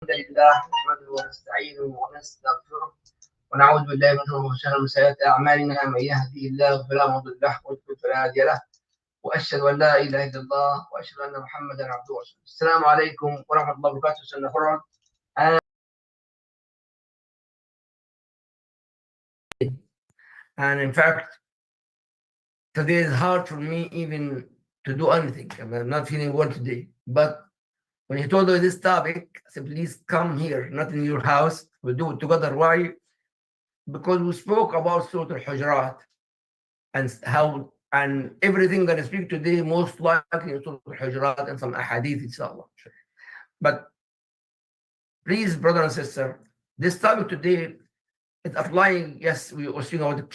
لله نحمده ونستعينه ونستغفره ونعوذ بالله من شرور انفسنا ومن سيئات اعمالنا من يهدي الله فلا مضل له ومن يضلل فلا هادي له واشهد ان لا اله الا الله واشهد ان محمدا عبده ورسوله. السلام عليكم ورحمه الله وبركاته. سنة فرعون. And in fact, today is hard for me even to do anything. I'm not feeling well today. But when he told me this topic, I said, please come here, not in your house. We'll do it together. Why? Because we spoke about Surah Al-Hujurat and how and everything that I speak today most likely in Surah Al-Hujurat and some ahadith, inshallah. But please, brother and sister, this topic today is applying. Yes, we were speaking about the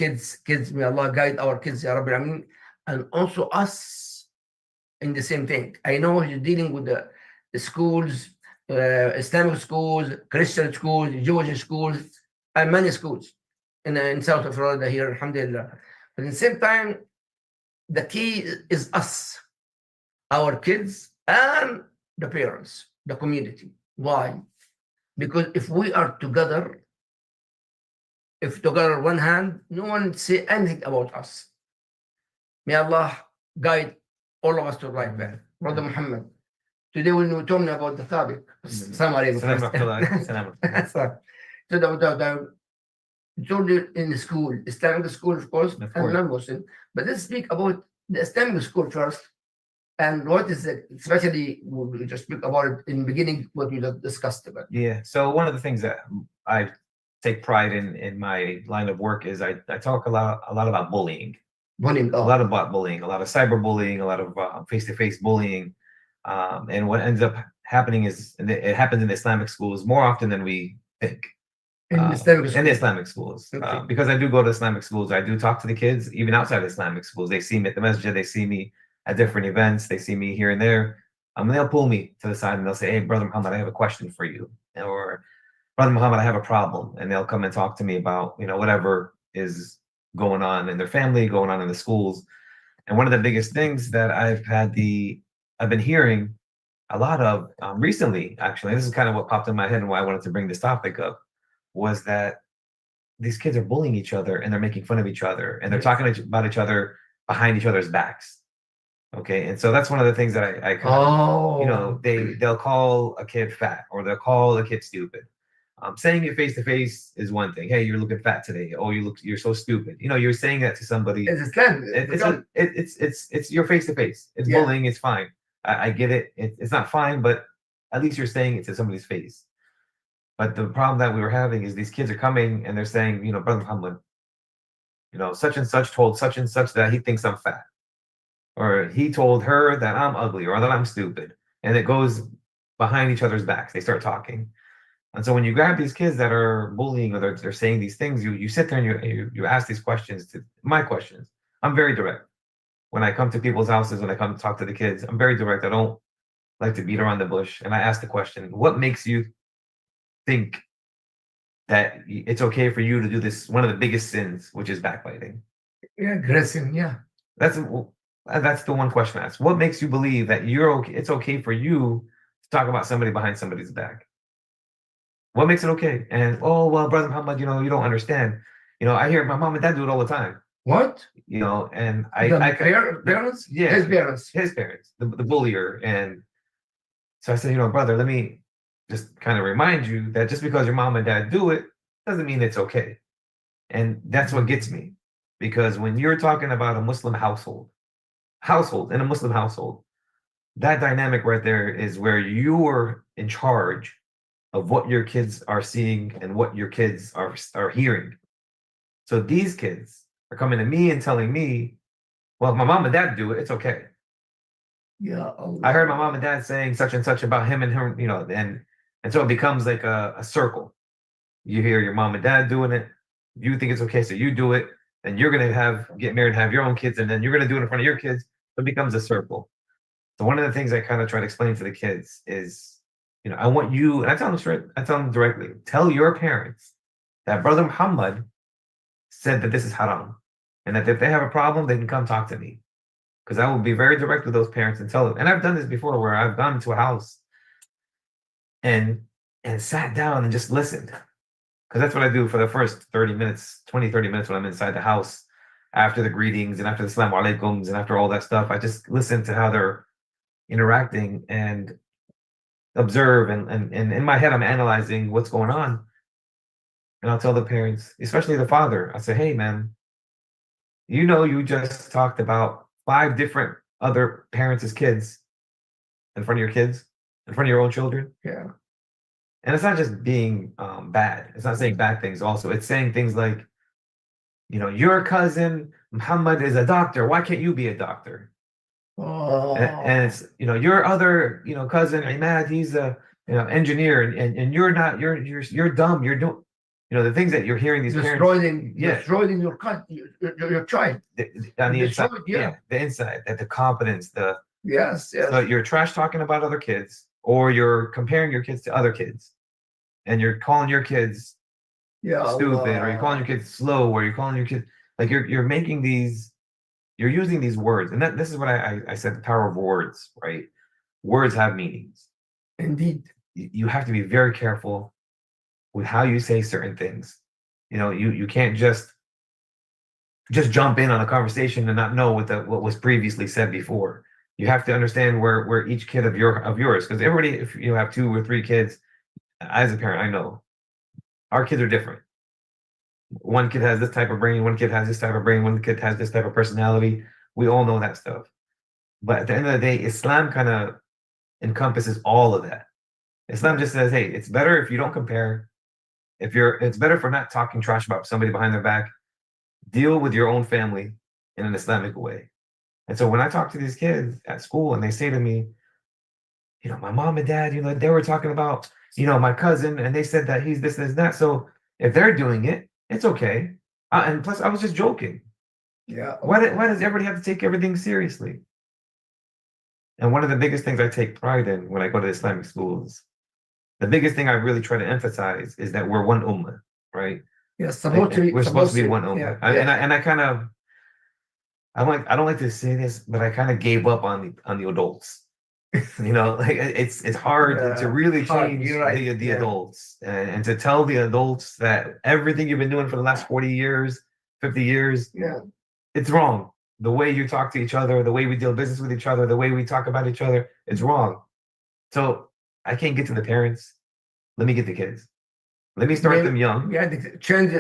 kids, may Allah guide our kids, Ya Rabbi Ameen, and also us in the same thing. I know he's dealing with the schools, Islamic schools, Christian schools, Jewish schools, and many schools in South Florida here, alhamdulillah. But at the same time, the key is us, our kids, and the parents, the community. Why? Because if we are together, if together one hand, no one say anything about us. May Allah guide all of us to the right path. Brother Muhammad, today when you told me about the topic, Assalamu alaikum. So told you in the school, Islamic school, of course, and non-Muslim. But let's speak about the Islamic school first. And what is it, especially we just speak about it in the beginning, what we just discussed about. Yeah. So one of the things that I take pride in my line of work is I talk a lot about bullying. Bullying. A lot about bullying, a lot of cyberbullying, a lot of face-to-face bullying. And what ends up happening is it happens in the Islamic schools more often than we think. In the Islamic schools. Okay. Because I do go to Islamic schools, I do talk to the kids, even outside Islamic schools. They see me at the masjid, they see me at different events, they see me here and there. And they'll pull me to the side and they'll say, hey, Brother Muhammad, I have a question for you. Or Brother Muhammad, I have a problem. And they'll come and talk to me about, whatever is going on in their family, going on in the schools. And one of the biggest things that I've been hearing a lot of recently, actually, this is kind of what popped in my head and why I wanted to bring this topic up, was that these kids are bullying each other and they're making fun of each other and they're talking about each other behind each other's backs. Okay, and so that's one of the things that I kind of, they'll call a kid fat or they'll call a kid stupid. Saying it face to face is one thing. Hey, you're looking fat today. Oh, you're so stupid. You're saying that to somebody. It's your face to face. It's bullying. It's fine. I get it. It's not fine, but at least you're saying it to somebody's face. But the problem that we were having is these kids are coming and they're saying, Brother Muhammad, such and such told such and such that he thinks I'm fat. Or he told her that I'm ugly or that I'm stupid. And it goes behind each other's backs. They start talking. And so when you grab these kids that are bullying or they're saying these things, you sit there and you ask these questions. My questions. I'm very direct. When I come to people's houses, when I come to talk to the kids, I'm very direct. I don't like to beat around the bush. And I ask the question, what makes you think that it's okay for you to do this, one of the biggest sins, which is backbiting? Yeah, aggressive, yeah. That's the one question I ask. What makes you believe that it's okay for you to talk about somebody behind somebody's back? What makes it okay? And well, Brother Muhammad, you don't understand. I hear my mom and dad do it all the time. What? And parents? Yeah, his parents, the bullier. And so I said, brother, let me just kind of remind you that just because your mom and dad do it doesn't mean it's okay. And that's what gets me, because when you're talking about a Muslim household in a Muslim household, that dynamic right there is where you're in charge of what your kids are seeing and what your kids are hearing. So these kids are coming to me and telling me, well, if my mom and dad do it, it's okay. Yeah. I heard my mom and dad saying such and such about him and her, and so it becomes like a circle. You hear your mom and dad doing it, you think it's okay, so you do it, and you're gonna get married and have your own kids, and then you're gonna do it in front of your kids. It becomes a circle. So one of the things I kind of try to explain to the kids is, I want you, and I tell them straight, I tell them directly, tell your parents that Brother Muhammad said that this is haram, and that if they have a problem, they can come talk to me. Because I will be very direct with those parents and tell them. And I've done this before where I've gone to a house and and sat down and just listened. Because that's what I do for the first 30 minutes, 20, 30 minutes when I'm inside the house, after the greetings and after the Assalamu alaikums and after all that stuff. I just listen to how they're interacting and observe. And in my head, I'm analyzing what's going on. And I'll tell the parents, especially the father, I say, hey, man, you just talked about 5 different other parents' kids in front of your kids, in front of your own children. Yeah. And it's not just being bad. It's not saying bad things also. It's saying things like, your cousin Muhammad is a doctor. Why can't you be a doctor? And it's, your other, cousin Imad, he's a engineer, and you're not, you're dumb. You're doing, the things that you're hearing these parents. Destroying your child. On the inside, Yeah. the inside, the confidence, Yes. So you're trash talking about other kids, or you're comparing your kids to other kids, and you're calling your kids stupid, or you're calling your kids slow, or you're calling your kids like you're making these, you're using these words, and this is what I said, the power of words, right? Words have meanings. Indeed. You have to be very careful with how you say certain things. You can't just jump in on a conversation and not know what was previously said before. You have to understand where each kid of yours, because everybody, if you have 2 or 3 kids, as a parent, I know our kids are different. One kid has this type of brain, one kid has this type of brain, one kid has this type of personality. We all know that stuff. But at the end of the day, Islam kind of encompasses all of that. Islam just says, hey, it's better if you don't compare. It's better for not talking trash about somebody behind their back. Deal with your own family in an Islamic way. And so when I talk to these kids at school and they say to me, my mom and dad, they were talking about, my cousin, and they said that he's this and that. So if they're doing it, it's okay. And plus, I was just joking. Yeah. Why does everybody have to take everything seriously? And one of the biggest things I take pride in when I go to Islamic schools, the biggest thing I really try to emphasize is that we're one ummah, right? Yes, We're supposed to be one ummah. Yeah. And I kind of, I don't like to say this, but I kind of gave up on the adults. It's hard to really change the adults and to tell the adults that everything you've been doing for the last 40 years, 50 years, it's wrong. The way you talk to each other, the way we deal business with each other, the way we talk about each other, it's wrong. So I can't get to the parents. Let me get the kids. Let me start them young. Yeah, change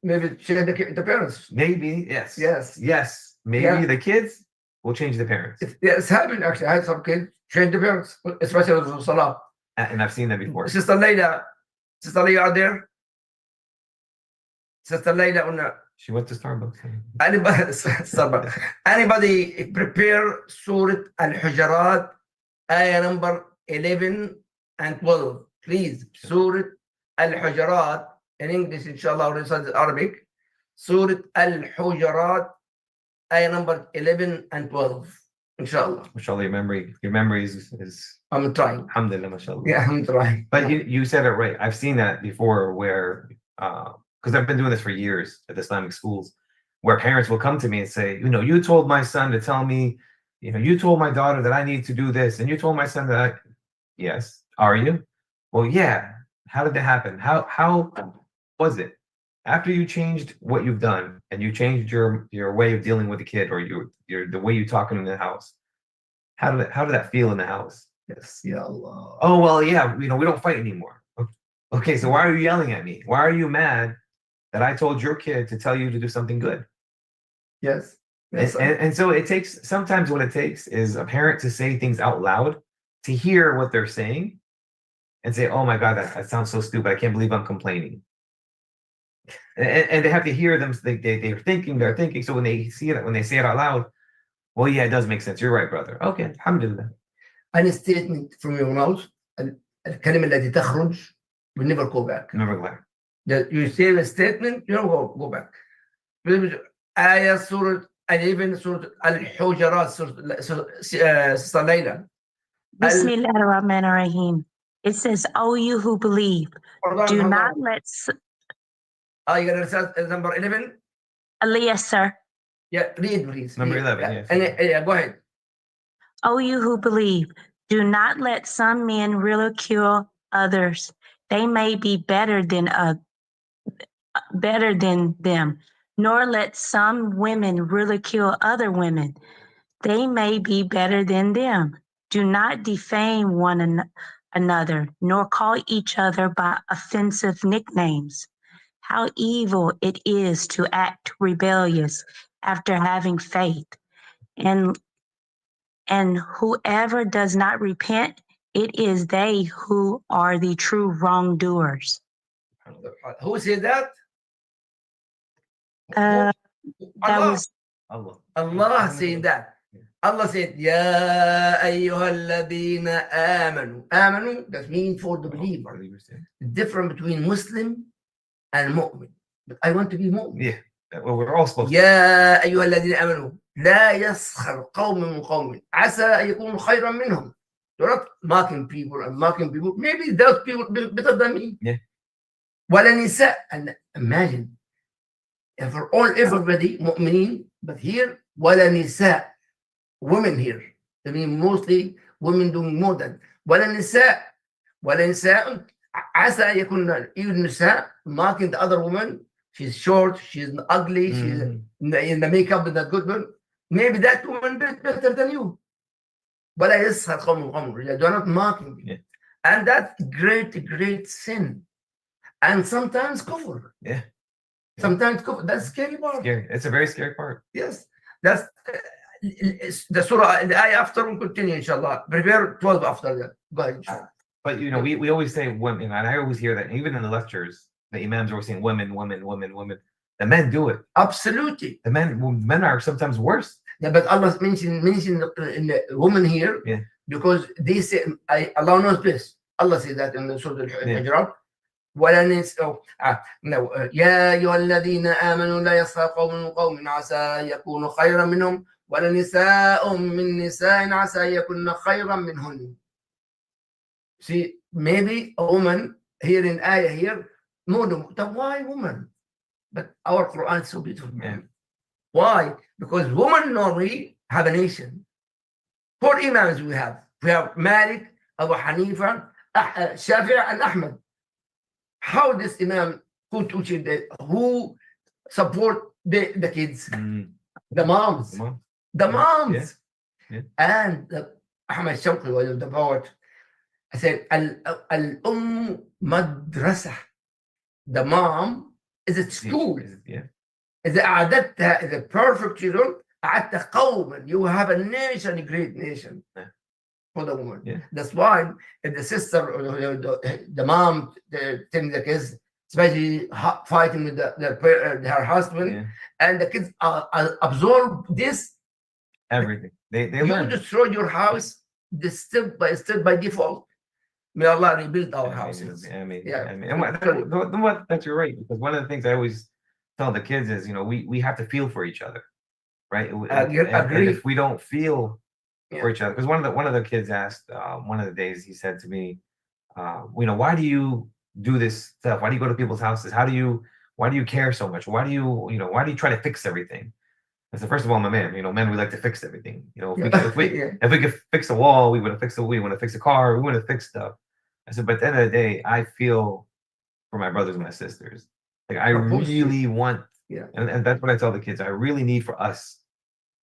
maybe change the parents. Maybe, yes. Yes. Maybe the kids will change the parents. It's happened actually. I had some kids change the parents, especially with Salah. And I've seen that before. Sister Layla out there. Sister Layla on she went to Starbucks. Anybody prepare Surah Al-Hujarat, ayah number 11 and 12. Please, Surah Al-Hujarat in English, inshallah, or in Arabic. Surah Al-Hujarat, ayah number 11 and 12. Inshallah. Mashallah, your memory is I'm trying. Alhamdulillah, mashallah. Yeah, I'm trying. But you said it right. I've seen that before where because I've been doing this for years at Islamic schools, where parents will come to me and say, you told my son to tell me, you told my daughter that I need to do this, and you told my son that yes, are you? Well, yeah. How did that happen? How was it? After you changed what you've done and you changed your way of dealing with the kid, or the way you talk in the house, how did that feel in the house? Yes, ya Allah. Oh, well, yeah, we don't fight anymore. Okay, so why are you yelling at me? Why are you mad that I told your kid to tell you to do something good? Yes. And so sometimes what it takes is a parent to say things out loud, to hear what they're saying and say, oh my God, that sounds so stupid. I can't believe I'm complaining. And they have to hear them. They're thinking. So when they say it out loud, well, yeah, it does make sense. You're right, brother. Okay, alhamdulillah. Any statement from your mouth, الكلمة التي تخرج will never go back. Never go back. That you say a statement, you don't go back. آية سورة 11 سورة الحجرات Sister Layla. Bismillah ar-Rahman ar-Rahim. It says, "O you who believe, do not let." You got to recite number 11. Yes, sir. Yeah, read please. Number 11. Yes. Yeah, go ahead. O you who believe, do not let some men ridicule others. they may be better than them, nor let some women ridicule other women. They may be better than them. Do not defame one another, nor call each other by offensive nicknames. How evil it is to act rebellious after having faith. And whoever does not repent, it is they who are the true wrongdoers. Who said that? Uh, that Allah. was Allah. Allah said that. Allah said, Ya ayyuhalladhina amanu. Amanu, that means for the believer. The difference between Muslim and mu'min. But I want to be mu'min. Yeah. Well, we're all supposed to. يا أيها الذين آمنوا لا يسخر قوم من قوم عسى أن يكونوا خيرا منهم. You're not mocking people and mocking people. Maybe those people better than me. Yeah. ولا نساء. And imagine, for all everybody مؤمنين, but here ولا نساء, women here. I mean mostly women doing more than ولا نساء. ولا نساء عسى أن يكون even نساء mocking the other woman. She's short, she's ugly, she's in the makeup with that good one. Maybe that woman better than you. But I just had they're not mocking you. Yeah. And that's great sin. And sometimes kufr. Yeah. Sometimes kufr. That's scary part. Scary. It's a very scary part. Yes. That's the surah, the ayah after will continue, inshallah. Prepare 12 after that. Go ahead, inshallah. But you know, we always say women, and I always hear that even in the lectures, the imams are always saying women. The men do it. Absolutely. The men are sometimes worse. Yeah, but Allah mentioned in the woman here, yeah, because they say, Allah knows this. Allah said that in the Surah Al-Hujurat. يا أيها الذين آمنوا لا يسخر قوم من قوم عسى يكونوا خيرا منهم ولا نساء من نساء عسى يكون خيرا منهن. See, maybe a woman here in ayah here, no, why woman? But our Quran is so beautiful. Yeah. Why? Because women normally have a nation. 4 imams we have. We have Malik, Abu Hanifa, Shafi'i, and Ahmad. How this imam who support the kids? The moms. The moms. Yeah. And Ahmad Shawqi was the poet. I said, Al-Umm Madrasa. The mom is a school. Yeah. إذا أعددتها إذا perfect children أعدت قوما, you have a nation, a great nation for the woman. Yeah. That's why if the sister or the mom telling the kids, especially fighting with her husband, Yeah. and the kids absorb this, Everything. They you learn. destroy your house step by step by default. May Allah rebuild our houses. I mean, Yeah. and what that's you're right, because one of the things I always tell the kids is, you know, we have to feel for each other, right? And if we don't feel for each other, because one of the kids asked one of the days, he said to me, you know, why do you do this stuff? Why do you go to people's houses? Why do you care so much? Why do you try to fix everything? I said, first of all, I'm a man. You know, men, we like to fix everything. You know, if we could fix a wall, we would have fixed it. We want to fix a car, we want to fix stuff. I said, but at the end of the day, I feel for my brothers and my sisters. Like I really want, and that's what I tell the kids. I really need for us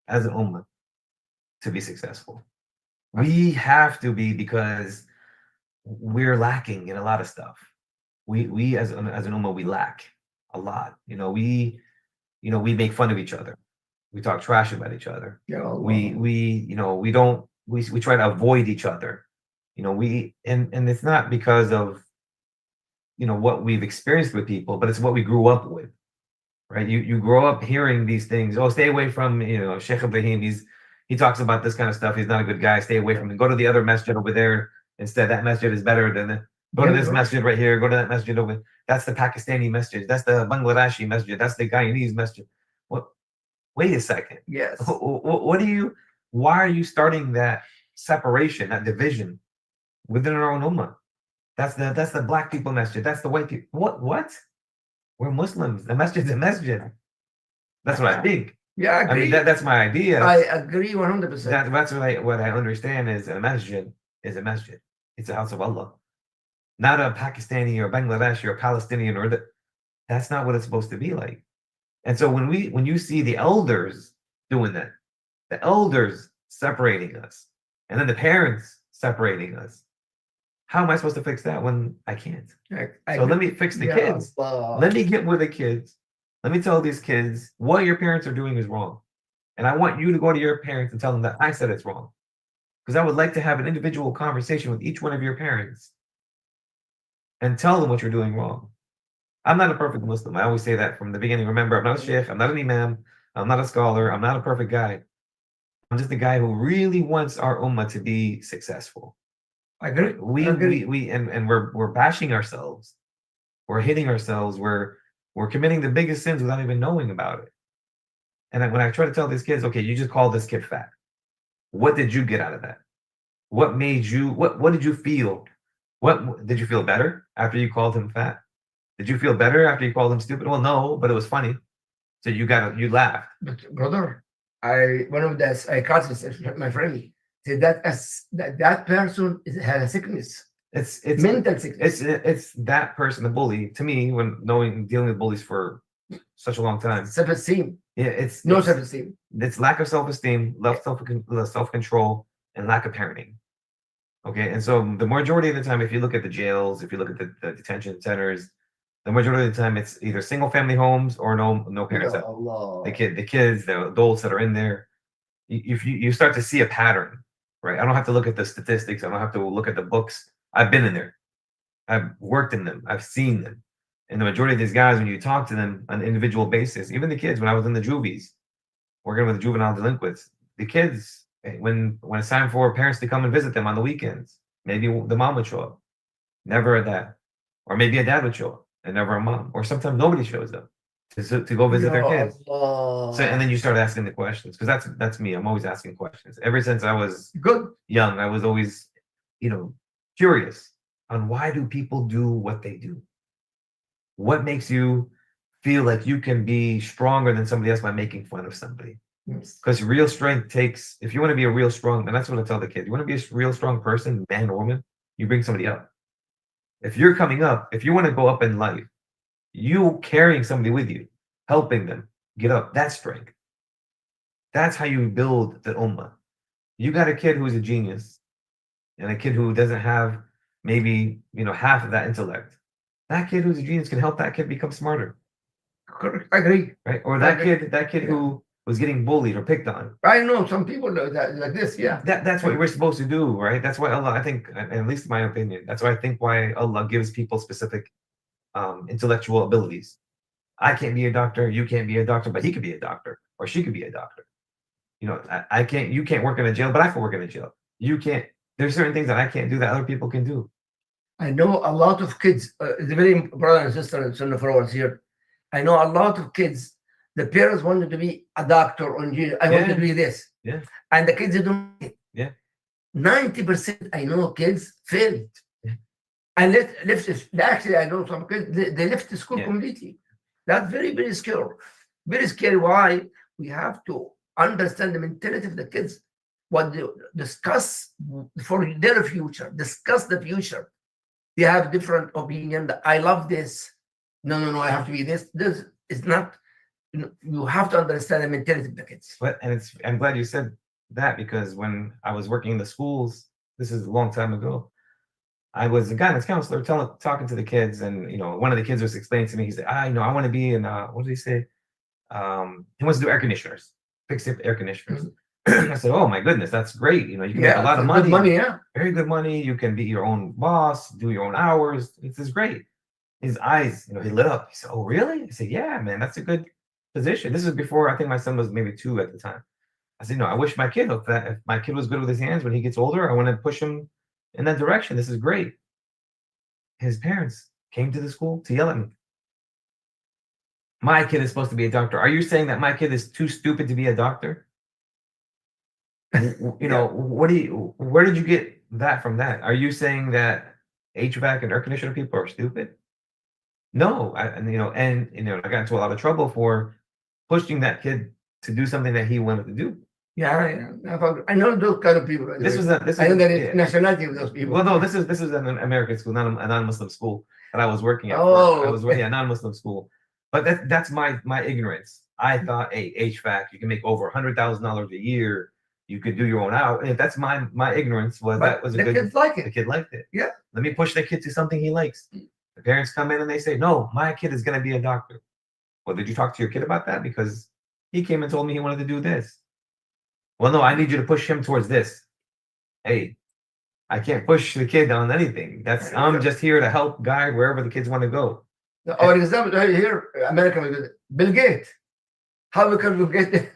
as an ummah to be successful. We have to be, because we're lacking in a lot of stuff. We as an ummah, we lack a lot. You know, we make fun of each other. We talk trash about each other. We try to avoid each other. You know, and it's not because of, you know, what we've experienced with people, but it's what we grew up with, right? You grow up hearing these things. Oh, stay away from, you know, Sheikh Ibrahim. He talks about this kind of stuff. He's not a good guy. Stay away from him. Go to the other masjid over there instead. That masjid is better than go to this masjid right here. Go to that masjid over. That's the Pakistani masjid. That's the Bangladeshi masjid. That's the Guyanese masjid. What? Wait a second. Yes. Why are you starting that separation, that division within our own ummah? That's the black people masjid. That's the white people. What? We're Muslims. The masjid's a masjid. That's what I think. Yeah, I agree. I mean, that's my idea. I agree 100%. That's what I understand is a masjid is a masjid. It's a house of Allah. not a Pakistani or Bangladeshi or Palestinian that's not what it's supposed to be like. And so when you see the elders doing that, the elders separating us, and then the parents separating us, how am I supposed to fix that when I can't? So let me fix the kids. Let me get with the kids. Let me tell these kids what your parents are doing is wrong. And I want you to go to your parents and tell them that I said it's wrong. Because I would like to have an individual conversation with each one of your parents and tell them what you're doing wrong. I'm not a perfect Muslim. I always say that from the beginning. Remember, I'm not a sheikh, I'm not an imam, I'm not a scholar, I'm not a perfect guy. I'm just a guy who really wants our ummah to be successful. I agree. And we're bashing ourselves. We're hitting ourselves. We're committing the biggest sins without even knowing about it. And when I try to tell these kids, okay, you just called this kid fat. What did you get out of that? What made you, what did you feel? What did you feel better after you called him fat? Did you feel better after you called him stupid? Well, no, but it was funny. So you laughed. But brother, one of the psychiatrists, my friend, said that that person has a sickness. It's mental sickness. It's that person, the bully. To me, when dealing with bullies for such a long time, Self-esteem. yeah, it's No self-esteem. It's lack of self-esteem, self-control, and lack of parenting. Okay, and so the majority of the time, if you look at the jails, if you look at the detention centers, the majority of the time it's either single-family homes or no parents. Ya Allah. The kids, the adults that are in there. If you start to see a pattern, right? I don't have to look at the statistics. I don't have to look at the books. I've been in there. I've worked in them. I've seen them. And the majority of these guys, when you talk to them on an individual basis, even the kids, when I was in the juvies, working with juvenile delinquents, the kids, when it's time for parents to come and visit them on the weekends, maybe the mom would show up, never a dad, or maybe a dad would show up and never a mom, or sometimes nobody shows up to go visit their kids. Allah. So, and then you start asking the questions, because that's me. I'm always asking questions. Ever since I was Good. young, I was always, curious on why do people do what they do. What makes you feel like you can be stronger than somebody else by making fun of somebody? Yes. Because real strength takes, if you want to be a real strong, and that's what I tell the kids, you want to be a real strong person, man or woman, you bring somebody up. If you're coming up, if you want to go up in life, you carrying somebody with you, helping them get up, that's strength. That's how you build the ummah. You got a kid who's a genius and a kid who doesn't have maybe, half of that intellect. That kid who's a genius can help that kid become smarter. Correct. I agree. Right? Or that kid who was getting bullied or picked on. I know some people like this. Yeah. That's what we're supposed to do, right? That's why Allah, I think, at least in my opinion, that's why I think why Allah gives people specific intellectual abilities. I can't be a doctor, you can't be a doctor, but he could be a doctor, or she could be a doctor. I can't, you can't work in a jail, but I can work in a jail. You can't, there's certain things that I can't do that other people can do. I know a lot of kids, the very brother and sister and son of ours here. I know a lot of kids, the parents wanted to be a doctor or engineer. I want to be this. Yeah. And the kids they don't make it. Yeah. 90% I know kids failed. Yeah. And actually I know some kids, they left the school completely. That's very, very scary. Very scary. Why? We have to understand the mentality of the kids. What they discuss for their future. Discuss the future. They have different opinion. I love this. No, I have to be this. This is not, you have to understand the mentality of the kids. I'm glad you said that, because when I was working in the schools, this is a long time ago, I was a guidance counselor talking to the kids, and one of the kids was explaining to me, he said, I want to be in what did he say? He wants to do air conditioners, fix air conditioners. I said, oh my goodness, that's great. You can make a lot of money. Good money, yeah. Very good money. You can be your own boss, do your own hours. This is great. His eyes, he lit up. He said, oh, really? I said, yeah, man, that's a good position. This is before, I think my son was maybe 2 at the time. I said, no, I wish my kid, if my kid was good with his hands when he gets older, I want to push him in that direction. This is great. His parents came to the school to yell at me. My kid is supposed to be a doctor. Are you saying that my kid is too stupid to be a doctor? Where did you get that from that? Are you saying that HVAC and air conditioner people are stupid? No, I got into a lot of trouble for pushing that kid to do something that he wanted to do. Yeah. I know those kind of people. By the This way. was this I know is the yeah. nationality of those people. Well, no, this is an American school, not a non-Muslim school that I was working at. I was Okay. yeah, non-Muslim school, but that's my ignorance. I thought, hey, HVAC, you can make over $100,000 a year. You could do your own out. And that's my ignorance was But that was a the good. kids like The it. kid liked it. Yeah. Let me push the kid to something he likes. The parents come in and they say, no, my kid is going to be a doctor. Well, did you talk to your kid about that? Because he came and told me he wanted to do this. Well, no, I need you to push him towards this. Hey, I can't push the kid on anything. I'm just here to help guide wherever the kids want to go. Our example right here, American, Bill Gates. How we can get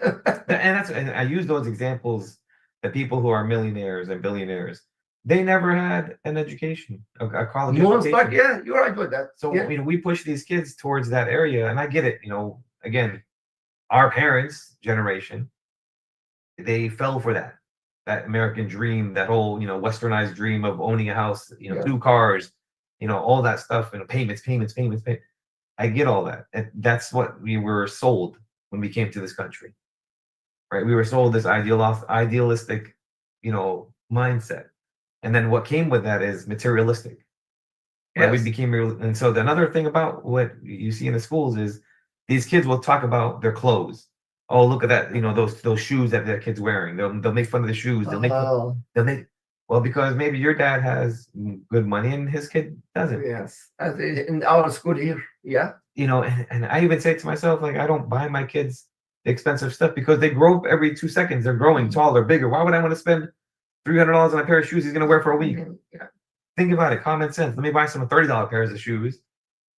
And I use those examples. The people who are millionaires and billionaires, they never had an education, a college most education. like, yeah, you're right with that. So yeah. we push these kids towards that area, and I get it. Again, our parents' generation, they fell for that American dream, that whole westernized dream of owning a house, Yeah. 2 cars, all that stuff, payments. I get all that, and that's what we were sold when we came to this country, right? We were sold this idealistic, mindset, and then what came with that is materialistic. Right? We Yes. became real, and so another thing about what you see in the schools is these kids will talk about their clothes. Oh, look at that! Those shoes that kids wearing. They'll make fun of the shoes. Oh, They'll make well because maybe your dad has good money and his kid doesn't. yes. As in our school here, yeah. And I even say to myself, like, I don't buy my kids the expensive stuff because they grow up every 2 seconds. They're growing taller, bigger. Why would I want to spend $300 on a pair of shoes he's gonna wear for a week? Yeah. Think about it, common sense. Let me buy some $30 pairs of shoes.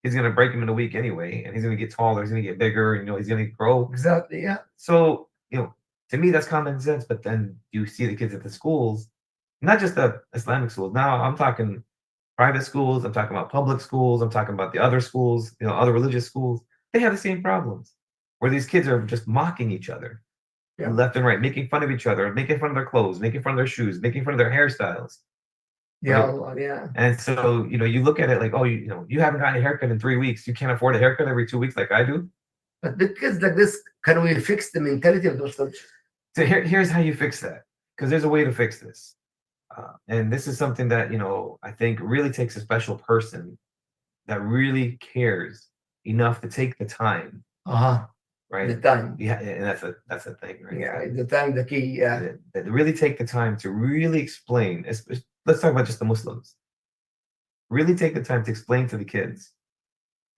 He's gonna break them in a week anyway, and he's gonna get taller. He's gonna get bigger. He's gonna grow. Exactly. Yeah. So to me, that's common sense. But then you see the kids at the schools, not just the Islamic schools. Now I'm talking private schools. I'm talking about public schools. I'm talking about the other schools. Other religious schools. They have the same problems, where these kids are just mocking each other, Yeah. left and right, making fun of each other, making fun of their clothes, making fun of their shoes, making fun of their hairstyles. Yeah. Right. Yeah. And so, you look at it like, oh, you haven't gotten a haircut in 3 weeks. You can't afford a haircut every 2 weeks like I do. But the kids like this, can we fix the mentality of those kids? So here's how you fix that, because there's a way to fix this. And this is something that, I think really takes a special person that really cares enough to take the time, The right? time. Yeah, and that's a thing, right? Yeah. The time, the key. Yeah. That really take the time to really explain. Let's talk about just the Muslims. Really take the time to explain to the kids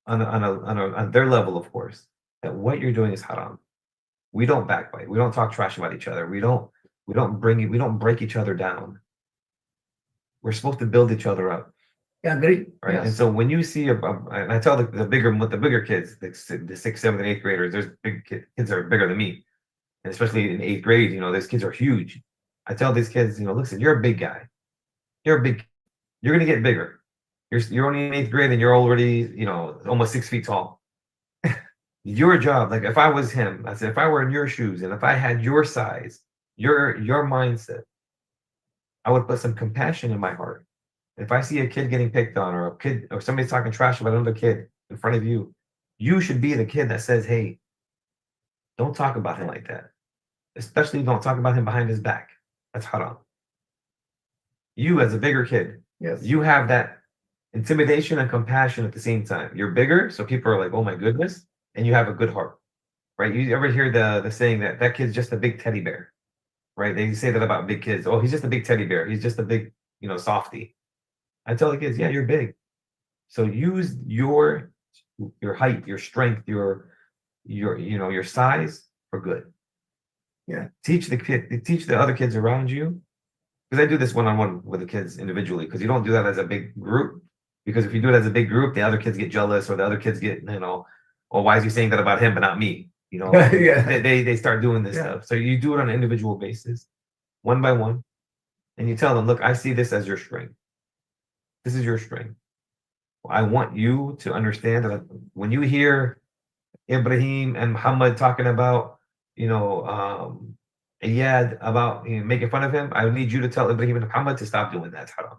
on their level, of course, that what you're doing is haram. We don't backbite. We don't talk trash about each other. We don't break each other down. We're supposed to build each other up. Yeah. Agree. Right. Yes. And so when you see and I tell the bigger kids, the 6th, 7th, and 8th graders, there's big kids that are bigger than me, and especially in 8th grade, these kids are huge. I tell these kids, listen, you're a big guy. You're gonna get bigger. You're only in 8th grade and you're already, almost 6 feet tall. Your job, like if I was him, I said, if I were in your shoes and if I had your size, your mindset, I would put some compassion in my heart. If I see a kid getting picked on, or a kid, or somebody's talking trash about another kid in front of you, you should be the kid that says, hey, don't talk about him like that. Especially don't talk about him behind his back. That's haram. You as a bigger kid, Yes. you have that intimidation and compassion at the same time. You're bigger, so people are like, oh my goodness, and you have a good heart, right? You ever hear the saying that kid's just a big teddy bear, right? They say that about big kids. Oh, he's just a big teddy bear. He's just a big, softie. I tell the kids, yeah, you're big. So use your height, your strength, your size for good. Yeah. Teach the other kids around you. Because I do this one-on-one with the kids individually, because you don't do that as a big group. Because if you do it as a big group, the other kids get jealous, or the other kids get, oh, why is he saying that about him but not me? Yeah. They start doing this Yeah. stuff. So you do it on an individual basis, one by one, and you tell them, look, I see this as your strength. This is your strength. I want you to understand that when you hear Ibrahim and Muhammad talking about, Iyad, about making fun of him, I need you to tell Ibrahim and Muhammad to stop doing that. It's haram.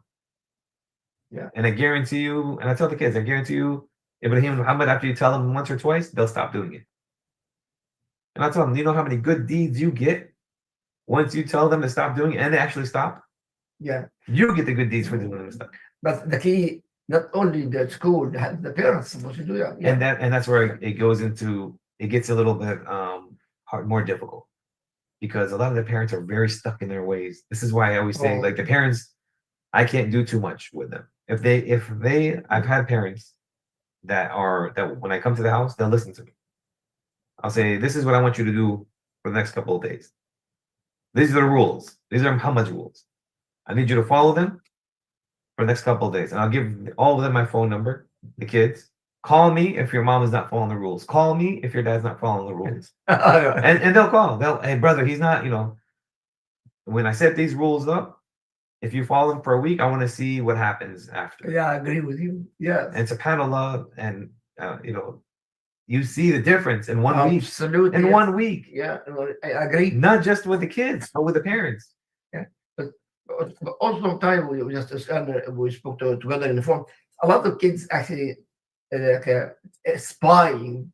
Yeah. And I guarantee you, and I tell the kids, I guarantee you, Ibrahim and Muhammad, after you tell them once or twice, they'll stop doing it. And I tell them, you know how many good deeds you get once you tell them to stop doing it and they actually stop, Yeah. you get the good deeds for doing the stuff. But the key, not only the school, the parents supposed to do that. Yeah. And that's where it goes into, it gets a little bit more difficult, because a lot of the parents are very stuck in their ways. This is why I always say, Oh. like, the parents, I can't do too much with them. If they I've had parents that when I come to the house, they'll listen to me. I'll say, this is what I want you to do for the next couple of days. These are the rules. These are how much rules. I need you to follow them for the next couple of days. And I'll give all of them my phone number, the kids. Call me if your mom is not following the rules. Call me if your dad's not following the rules. And they'll call. Hey, brother, he's not, when I set these rules up, if you follow them for a week, I want to see what happens after. Yeah, I agree with you. Yeah. And subhanAllah, and you see the difference in 1 week. Absolutely. In 1 week. Yeah, I agree. Not just with the kids, but with the parents. But also time we spoke together in the phone. A lot of kids actually spying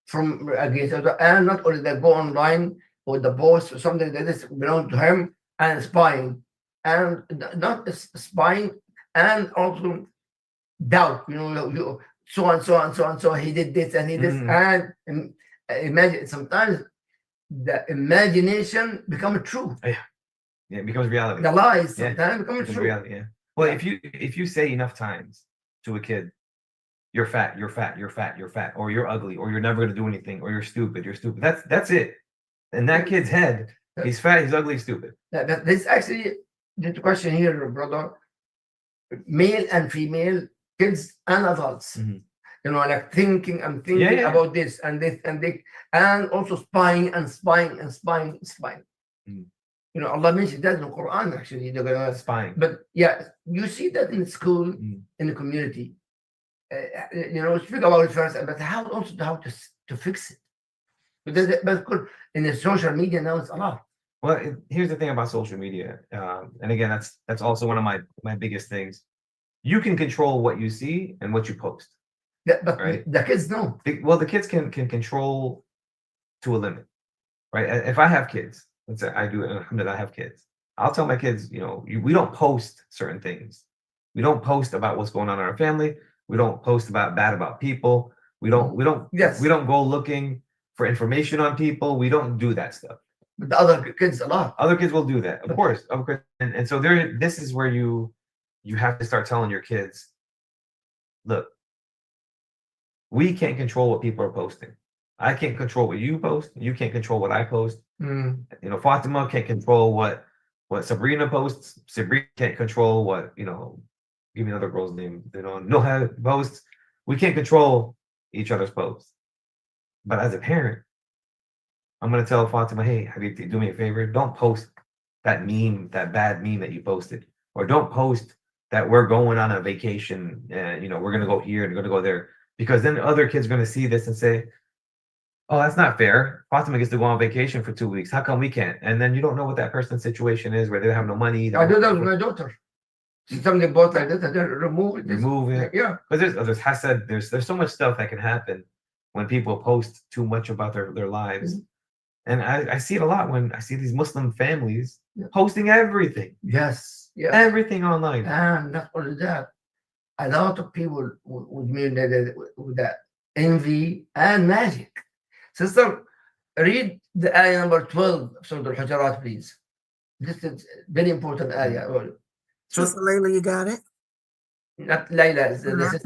from against other, and not only they go online with the boss or something that is belong to him, and spying, and not spying, and also doubt. So and so and so and so he did this and he did this, and imagine sometimes the imagination becomes true. Yeah, it becomes reality. The lies sometimes become It's true. reality, yeah. Well, if you say enough times to a kid, you're fat, you're fat, you're fat, you're fat, or you're ugly, or you're never gonna do anything, or you're stupid, that's it. In that kid's head, he's fat, he's ugly, stupid. This actually the question here, brother. Male and female, kids and adults. Mhm. Like thinking, I'm thinking Yeah. about this and this and this, and also spying and spying and spying and spying. Mhm. Allah mentioned that in the Quran actually. Spying. But yeah, you see that in school, Mhm. in the community. Speak about it first, but how to fix it. But in the social media now it's a lot. Well, here's the thing about social media, and again, that's also one of my biggest things. You can control what you see and what you post. But Right. the kids know. The kids can control to a limit, right? If I have kids, let's say I do, alhamdulillah, I have kids. I'll tell my kids, we don't post certain things. We don't post about what's going on in our family. We don't post bad about people. We don't Yes. we don't go looking for information on people. We don't do that stuff. But the other kids a lot. Other kids will do that, of course. And so this is where you have to start telling your kids, look, we can't control what people are posting. I can't control what you post. You can't control what I post. Fatima can't control what Sabrina posts. Sabrina can't control what, give me another girl's name, Noha posts. We can't control each other's posts. But as a parent, I'm going to tell Fatima, hey, Habibti, do me a favor. Don't post that bad meme that you posted. Or don't post that we're going on a vacation and, we're going to go here and we're going to go there. Because then other kids are going to see this and say, oh, that's not fair. Fatima gets to go on vacation for 2 weeks. How come we can't? And then you don't know what that person's situation is, where they have no money. I do that with my daughter. Something bought like that, I just remove it. Remove it. Yeah. Because there's hasad, there's so much stuff that can happen when people post too much about their lives. Mhm. And I see it a lot when I see these Muslim families posting everything. Yes. Yes. Everything online. And not only that, a lot of people with me with that envy and magic. Sister, read the ayah number 12 of Surah Al-Hujurat, please. This is very important ayah. So, Sister Layla, you got it? not Layla, this is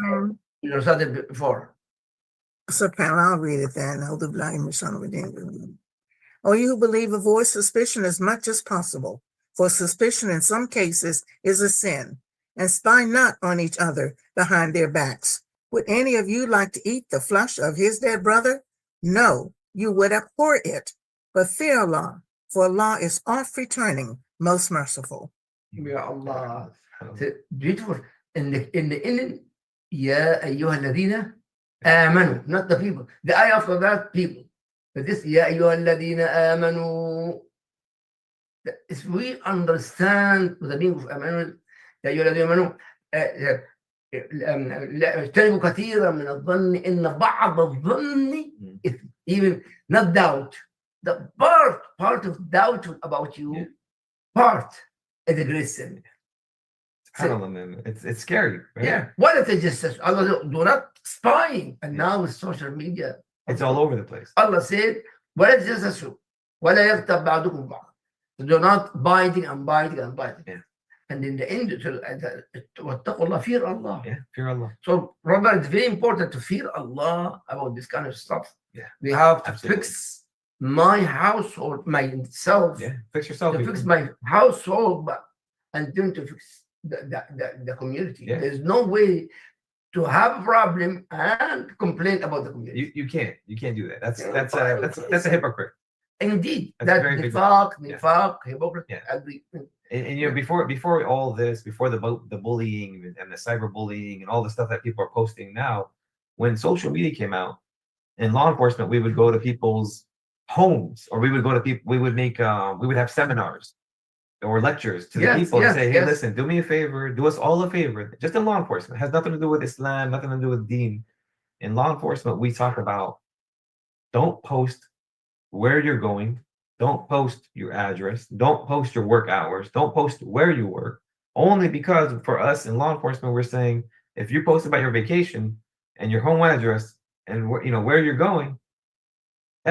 you started before. Subhanallah, I'll read it then. O you who believe, avoid suspicion as much as possible, for suspicion in some cases is a sin, and spy not on each other behind their backs. Would any of you like to eat the flesh of his dead brother? No, you would abhor it, but fear Allah, for Allah is oft returning, most merciful. Ya Allah. Beautiful. In the ending, Ya ayyuha alladhina amanu, not the people. The ayah after that, people. But this, Ya ayyuha alladhina amanu. If we understand the meaning of amanu, Ya ayyuha alladhina amanu, اجتنبوا كثيرا من الظن إن بعض الظن إثم. Even not doubt, the part part of doubt about you, Yeah. part is a great sin. SubhanAllah, man. It's scary, right? Yeah. What if they just says, Allah, do not spying? And now with social media, It's all over the place. Allah said, ولا تجسسوا ولا يغتب بعضكم بعض. Do not biting and biting and biting. Yeah. And in the end, واتقوا الله, fear Allah. Yeah, fear Allah. So, Robert, it's very important to fear Allah about this kind of stuff. Yeah. We have to Absolutely. fix my household, myself, Yeah, fix yourself. to fix my household, and then to fix the community. Yeah. There's no way to have a problem and complain about the community. You can't do that. Yeah, That's a hypocrite. Indeed, That's that very big. nifaq, hypocrite. Yeah. Agree. And you know, before all this, before the bullying and the cyberbullying and all the stuff that people are posting now, when social media came out, in law enforcement, we would go to people's homes, or we would go to people. We would have seminars or lectures to the Yes, people yes, and say, "Hey, yes. listen, do me a favor, do us all a favor." Just in law enforcement, it has nothing to do with Islam, nothing to do with Deen. In law enforcement, we talk about don't post where you're going, don't post your address, don't post your work hours, don't post where you work. Only because for us in law enforcement, we're saying if you post about your vacation and your home address and where you're going,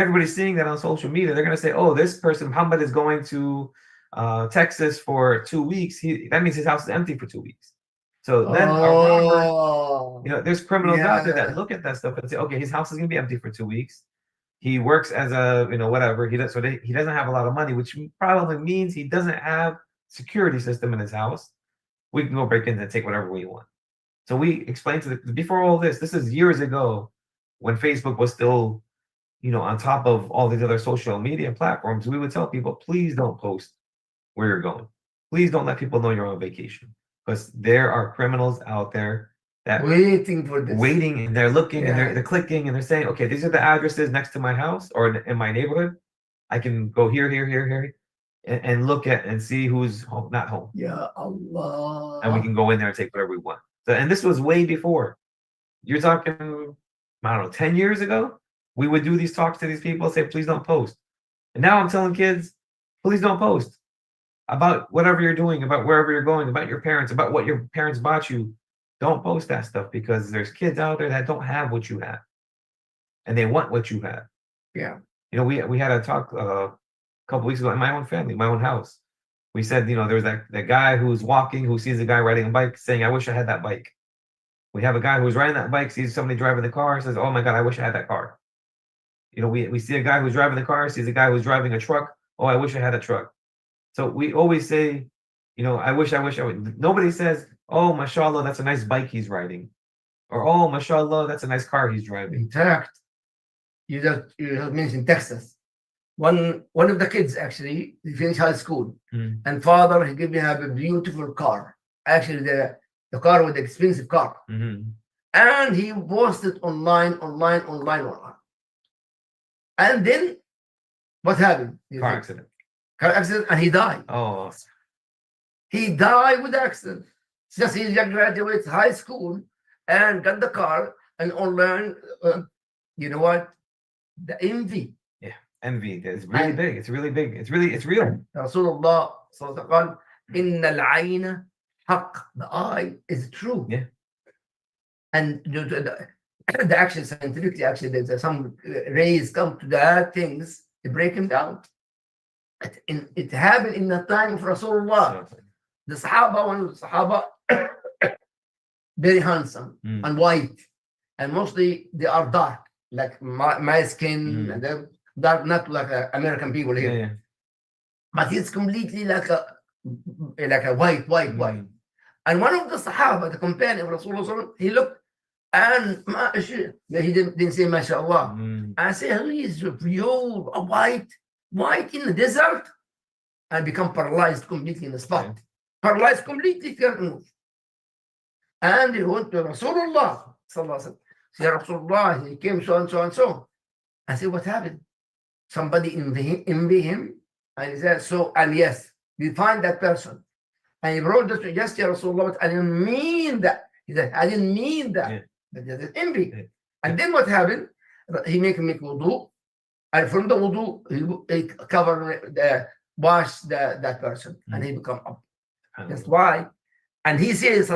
everybody's seeing that on social media. They're gonna say, "Oh, this person Muhammad is going to Texas for 2 weeks. That means his house is empty for 2 weeks." So then a robber, Oh, there's criminals out there Yeah. that look at that stuff and say, "Okay, his house is gonna be empty for 2 weeks. He works as a whatever. He doesn't have a lot of money, which probably means he doesn't have security system in his house. We can go break in and take whatever we want." So we explained before all this. This is years ago, when Facebook was still, on top of all these other social media platforms. We would tell people, please don't post where you're going. Please don't let people know you're on vacation, because there are criminals out there that waiting for this. waiting, and they're looking and Yeah. they're clicking and they're saying, "Okay, these are the addresses next to my house or in my neighborhood. I can go here, and look at and see who's home, not home, Ya Allah. and we can go in there and take whatever we want." So, and this was way before. You're talking, I don't know, 10 years ago. We would do these talks to these people, say, "Please don't post." And now I'm telling kids, please don't post about whatever you're doing, about wherever you're going, about your parents, about what your parents bought you. Don't post that stuff, because there's kids out there that don't have what you have, and they want what you have. Yeah. We had a talk a couple weeks ago in my own family, my own house. We said, there was that guy who's walking, who sees a guy riding a bike, saying, "I wish I had that bike." We have a guy who's riding that bike, sees somebody driving the car, says, "Oh my God, I wish I had that car." We see a guy who's driving the car, sees a guy who's driving a truck. "Oh, I wish I had a truck." So we always say, I wish I would. Nobody says, "Oh, mashallah, that's a nice bike he's riding," or "Oh, mashallah, that's a nice car he's driving." In fact, you just mentioned Texas. One of the kids actually, he finished high school, and father, he gave me a beautiful car. Actually, the car with the expensive car, and he posted online. And then what happened? Car accident. Car accident, and he died. Oh, He died with the accident. Just he graduates high school and got the car, and online. You know what? The envy. envy. It's really big. It's really big. It's real. Rasulullah sallallahu alaihi wasallam, "Inna al-ayna haqq." The eye is true. Yeah. And the actually scientifically, actually, there's some rays come to that things, they break them down. It happened in the time of Rasulullah. The Sahaba, very handsome and white, and mostly they are dark, like my skin, and they're dark, not like American people here. Yeah. But it's completely like a white. And one of the Sahaba, the companion of Rasulullah, he looked, and he didn't say MashaAllah. I say, he is pure white in the desert, and become paralyzed completely in the spot. Yeah. Paralyzed completely, can't move. And he went to Rasulullah. Said, Rasulullah, he came so and so and so. I said, what happened? Somebody envy him. And he said, and yes, we find that person. And he brought this to just Rasulullah, but I didn't mean that. He said, I didn't mean that. Yeah. But there's envy. Yeah. And then what happened? He make wudu, And from the wudu, he cover wash that person, and he become up. That's why. And he says,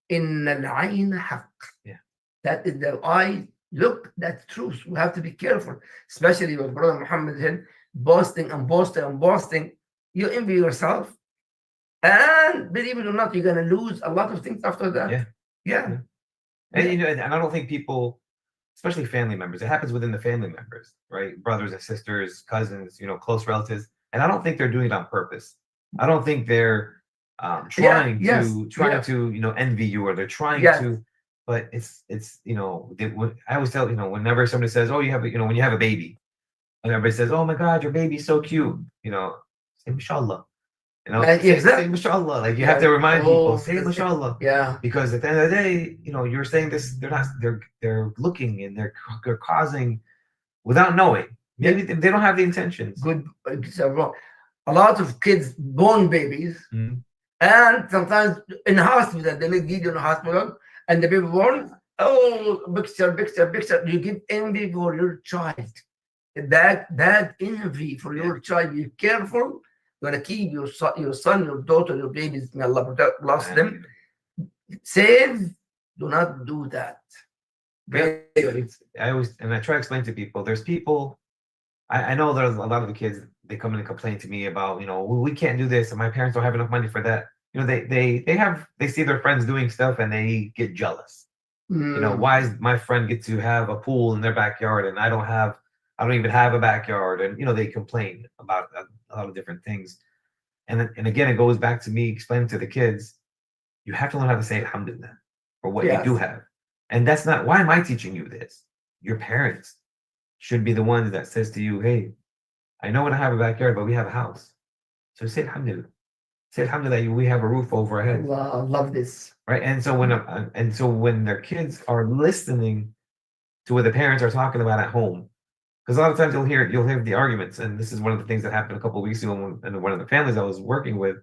in al-ayn haqq. Yeah. That is the eye. Look, that's truth. We have to be careful, especially with Brother Muhammad said, boasting and boasting and boasting. You envy yourself, and believe it or not, you're gonna lose a lot of things after that. Yeah. Yeah. And you know, and I don't think people, especially family members, it happens within the family members, right? Brothers and sisters, cousins, you know, close relatives, and I don't think they're doing it on purpose. I don't think they're trying to you know envy you, or they're trying to, but it's you know I always tell, you know, whenever somebody says, oh, you have, you know, when you have a baby, and everybody says, oh my God, your baby's so cute, you know, say mashallah. You know, say mashallah. Like you have to remind people, say mashallah. Yeah. Because at the end of the day, you know, you're saying this, they're looking and they're causing without knowing. Maybe they don't have the intentions. Good. A lot of kids born babies, and sometimes in hospital, they make video in the hospital, and the baby born, oh, picture. You give envy for your child. That envy for your child. Be careful. You're gonna keep your son, your daughter, your babies. May Allah bless them. Save. Do not do that. I always, and I try to explain to people. There's people. I know there's a lot of the kids. They come in and complain to me about, you know, well, we can't do this, and my parents don't have enough money for that. You know, they see their friends doing stuff and they get jealous. You know, why does my friend get to have a pool in their backyard and I don't even have a backyard? And you know, they complain about a lot of different things. And again, it goes back to me explaining to the kids, you have to learn how to say alhamdulillah for what you do have. And that's not, why am I teaching you this? Your parents should be the ones that says to you, hey, I know we don't have a backyard, but we have a house. So say alhamdulillah. Say alhamdulillah, we have a roof over our head. Wow, I love this. Right. And so when their kids are listening to what the parents are talking about at home, because a lot of times you'll hear the arguments, and this is one of the things that happened a couple of weeks ago in one of the families I was working with,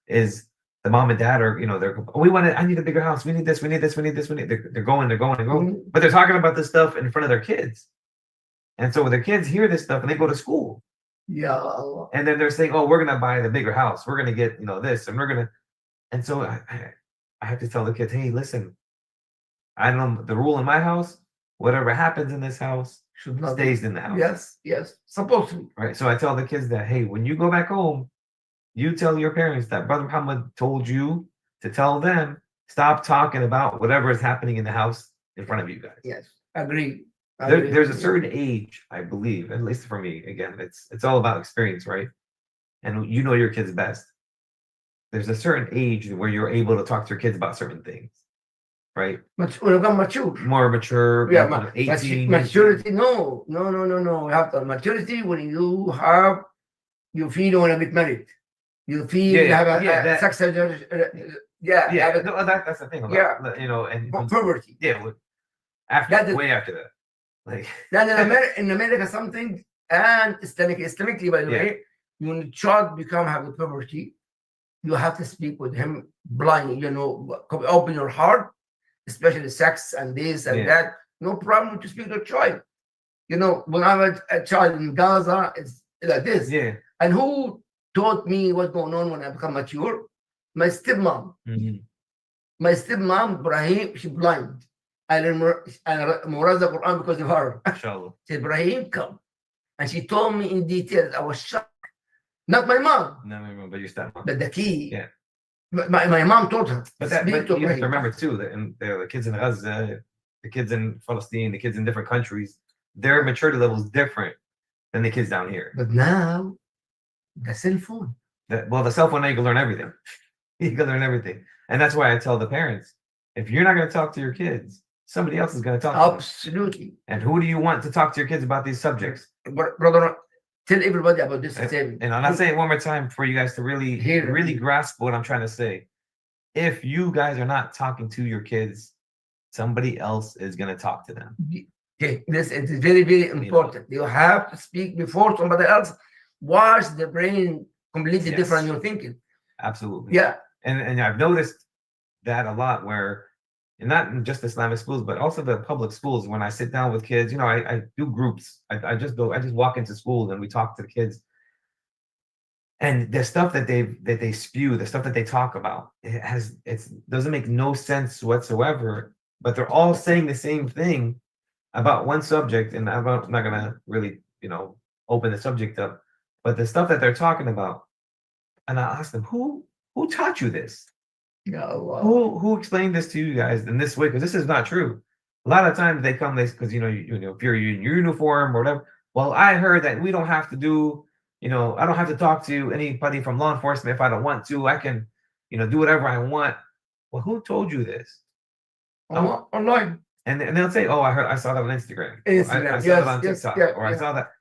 is the mom and dad are, you know, I need a bigger house, we need this, they're going, but they're talking about this stuff in front of their kids. And so when their kids hear this stuff and they go to school, and then they're saying, oh, we're gonna buy the bigger house, we're gonna get, you know, this, and so I have to tell the kids, hey, listen, I don't know the rule in my house, whatever happens in this house should not stays in the house. Yes, supposed to. Right. So I tell the kids that, hey, when you go back home, you tell your parents that Brother Muhammad told you to tell them, stop talking about whatever is happening in the house in front of you guys. Yes, agree. There's a certain age, I believe, at least for me, again, it's all about experience, right? And you know your kids best. There's a certain age where you're able to talk to your kids about certain things, right? Mature. More mature. Yeah, 18. maturity. No. You have to maturity when you feel you want to get married. You feel you have a sex. No, that's the thing about, you know, and puberty. Yeah, way after that. Like in America, something, and Islamically, by the way, when the child have the puberty, you have to speak with him blind, you know, open your heart, especially sex and this and that. No problem to speak to a child. You know, when I was a child in Gaza, it's like this. Yeah. And who taught me what's going on when I become mature? My stepmom. My stepmom, Ibrahim, she's blind. I memorize the Quran because of her. Inshallah. She said, Ibrahim, come. And she told me in detail. I was shocked. Not my mom. No, but your stepmom. But the key. Yeah. My mom taught her. But you have to remember too that the kids in Gaza, the kids in Palestine, the kids in different countries, their maturity level is different than the kids down here. But now, the cell phone. The cell phone, now you can learn everything. You can learn everything. And that's why I tell the parents, if you're not going to talk to your kids, somebody else is going to talk to them. Absolutely. And who do you want to talk to your kids about these subjects? Brother, tell everybody about this. And I'm not saying it one more time for you guys to really grasp what I'm trying to say. If you guys are not talking to your kids, somebody else is going to talk to them. Okay, this is very, very important. You have to speak before somebody else. Watch the brain completely different in your thinking. Absolutely. Yeah. And I've noticed that a lot, where and not in just Islamic schools, but also the public schools. When I sit down with kids, I do groups. I just walk into schools and we talk to the kids. And the stuff that they spew, the stuff that they talk about, it doesn't make no sense whatsoever. But they're all saying the same thing about one subject, and I'm not gonna really, open the subject up. But the stuff that they're talking about, and I ask them, who taught you this? Ya Allah. Who explained this to you guys in this way? Because this is not true. A lot of times they come, because if you're in your uniform or whatever. Well, I heard that we don't have to do. I don't have to talk to anybody from law enforcement if I don't want to. I can, do whatever I want. Well, who told you this? Online. And they'll say, "Oh, I saw that on Instagram. Or Instagram, I saw yes, that on yes, TikTok, yeah, or I yeah. saw that."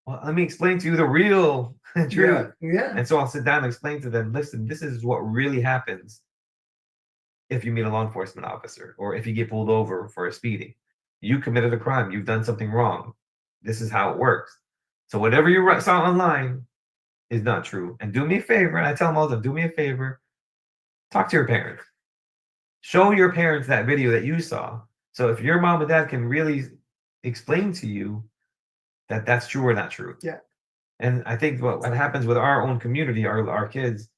Well, let me explain to you the real truth. Yeah. And so I'll sit down and explain to them, listen, this is what really happens if you meet a law enforcement officer or if you get pulled over for a speeding. You committed a crime. You've done something wrong. This is how it works. So whatever you saw online is not true. And do me a favor, and I tell them all the time, do me a favor, talk to your parents. Show your parents that video that you saw. So if your mom and dad can really explain to you that that's true or not true. Yeah. And I think what happens with our own community, our kids,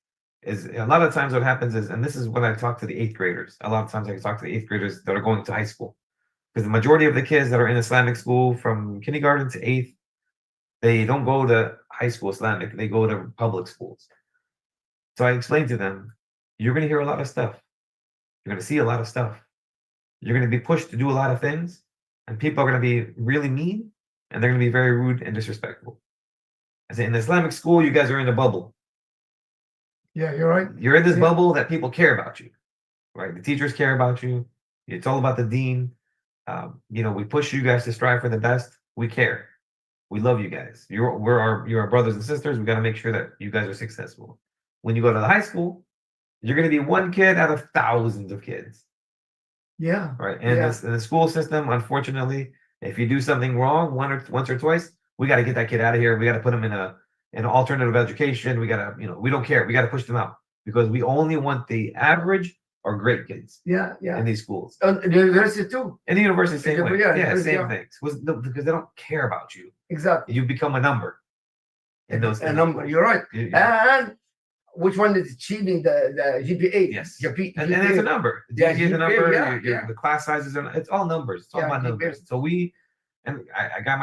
is a lot of times what happens is, and this is when I talk to the 8th graders, a lot of times I talk to the 8th graders that are going to high school. Because the majority of the kids that are in Islamic school from kindergarten to 8th, they don't go to high school Islamic, they go to public schools. So I explain to them, you're going to hear a lot of stuff. You're going to see a lot of stuff. You're going to be pushed to do a lot of things, and people are going to be really mean, and they're going to be very rude and disrespectful. I say, in Islamic school, you guys are in a bubble. Yeah, you're right. You're in this Yeah. bubble that people care about you, right? The teachers care about you. It's all about the dean. We push you guys to strive for the best. We care. We love you guys. You're our brothers and sisters. We got to make sure that you guys are successful. When you go to the high school, you're going to be one kid out of thousands of kids, Yeah. right? And Yeah. in the school system, unfortunately, if you do something wrong once or twice, we got to get that kid out of here. We got to put him in an alternative education. We got to, we don't care. We got to push them out because we only want the average or great kids Yeah. in Yeah. these schools. The university too. In the university, same way. Yeah, Yeah, university, same yeah. things. Because they don't care about you. Exactly. You become a number in those. A number. You're right. And which one is achieving the GPA? Yes. GPA. And it's a number. The Yeah, GPA is a GPA, number. yeah. The class sizes are. It's all numbers. It's all Yeah, about GPA. numbers. So I got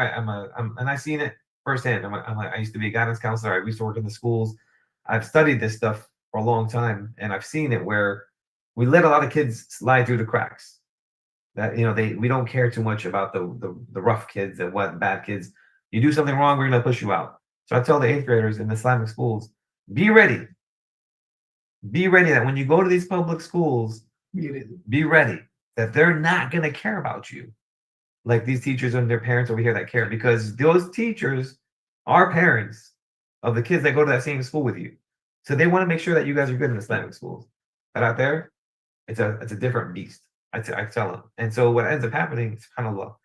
and I seen it firsthand. I used to be a guidance counselor. I used to work in the schools. I've studied this stuff for a long time, and I've seen it where we let a lot of kids slide through the cracks. That we don't care too much about the rough kids and what bad kids. You do something wrong, we're gonna push you out. So I tell the 8th graders in the Islamic schools, be ready. Be ready that when you go to these public schools, be ready that they're not gonna care about you like these teachers and their parents over here that care, because those teachers are parents of the kids that go to that same school with you. So they want to make sure that you guys are good in Islamic schools. But out there, it's a different beast. I tell them. And so what ends up happening is kind of low.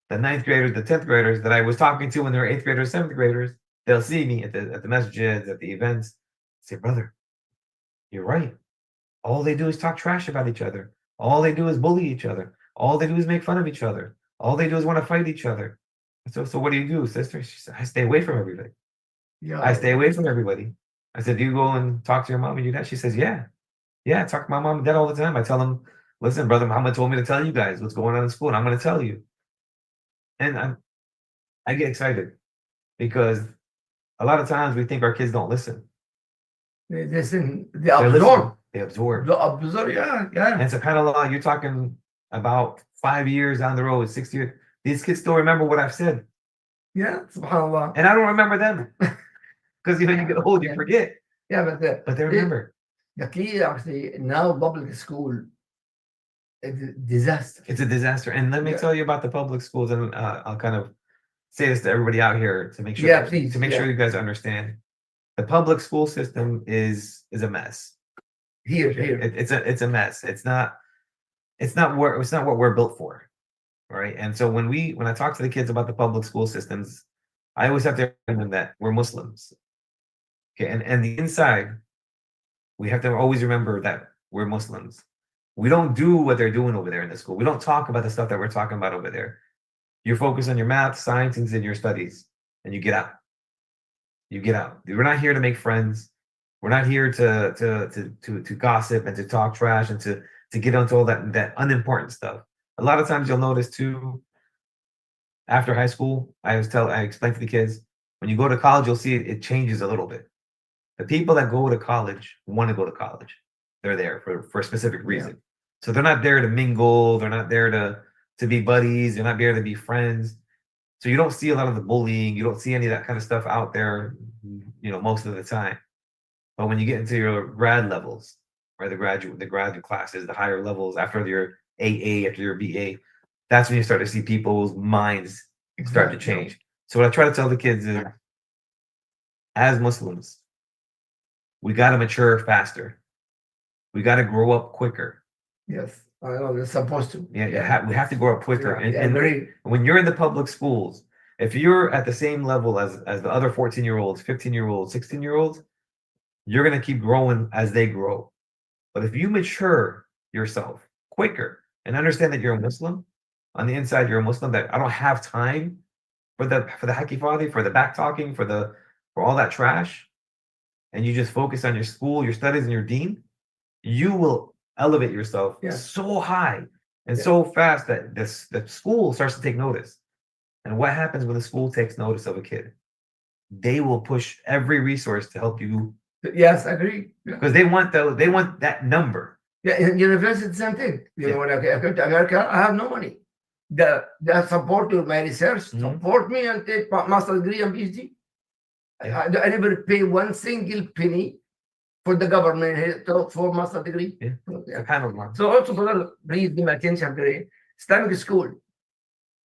The 9th graders, the 10th graders that I was talking to when they were 8th graders, 7th graders, they'll see me at the masjids, at the events, say, brother, you're right. All they do is talk trash about each other. All they do is bully each other. All they do is make fun of each other. All they do is want to fight each other. So what do you do, sister? She said, I stay away from everybody. Yeah. I stay away from everybody. I said, do you go and talk to your mom and your dad? She says, yeah. Yeah, I talk to my mom and dad all the time. I tell them, listen, brother Muhammad told me to tell you guys what's going on in school, and I'm going to tell you. And I get excited because a lot of times we think our kids don't listen. They listen. They They listen. absorb. They absorb. The absorb. Yeah. And subhanAllah, you're talking about 5 years down the road, 6 years. These kids still remember what I've said. Yeah. Subhanallah. And I don't remember them. Because you get old, you forget. Yeah, But they remember. The key actually now public school is a disaster. It's a disaster. And let me tell you about the public schools, and I'll kind of say this to everybody out here to make sure Please. to make sure you guys understand. The public school system is a mess. Here. It's a mess. It's not what we're built for. Right. And so when I talk to the kids about the public school systems, I always have to remind them that we're Muslims. Okay, and the inside, we have to always remember that we're Muslims. We don't do what they're doing over there in the school. We don't talk about the stuff that we're talking about over there. You focus on your math, science, and your studies, and you get out. You get out. We're not here to make friends. We're not here to gossip and to talk trash and to get onto all that unimportant stuff. A lot of times you'll notice too, after high school, I explain to the kids, when you go to college, you'll see it changes a little bit. The people that go to college want to go to college. They're there for a specific reason. So they're not there to mingle. They're not there to be buddies. They're not there to be friends. So you don't see a lot of the bullying. You don't see any of that kind of stuff out there, most of the time. But when you get into your grad levels, or the graduate classes, the higher levels, after your AA, after your BA, that's when you start to see people's minds start to change. So what I try to tell the kids is, as Muslims, we got to mature faster. We got to grow up quicker. Yes, I know we're supposed to. Yeah, we have to grow up quicker. And when you're in the public schools, if you're at the same level as the other 14-year-olds, 15-year-olds, 16-year-olds, you're going to keep growing as they grow. But if you mature yourself quicker and understand that you're a Muslim, on the inside you're a Muslim, that I don't have time for the hacky fadi, for the back talking, for all that trash, and you just focus on your school, your studies, and your deen, you will elevate yourself so high and so fast that the school starts to take notice. And what happens when the school takes notice of a kid? They will push every resource to help you. Yes, I agree. Because they want that number. Yeah, in university, same thing. When I came to America, I have no money. They support my research, support me and take master's degree and PhD. I never pay one single penny for the government for master degree. Kind of one. So also, please give my attention to Islamic school.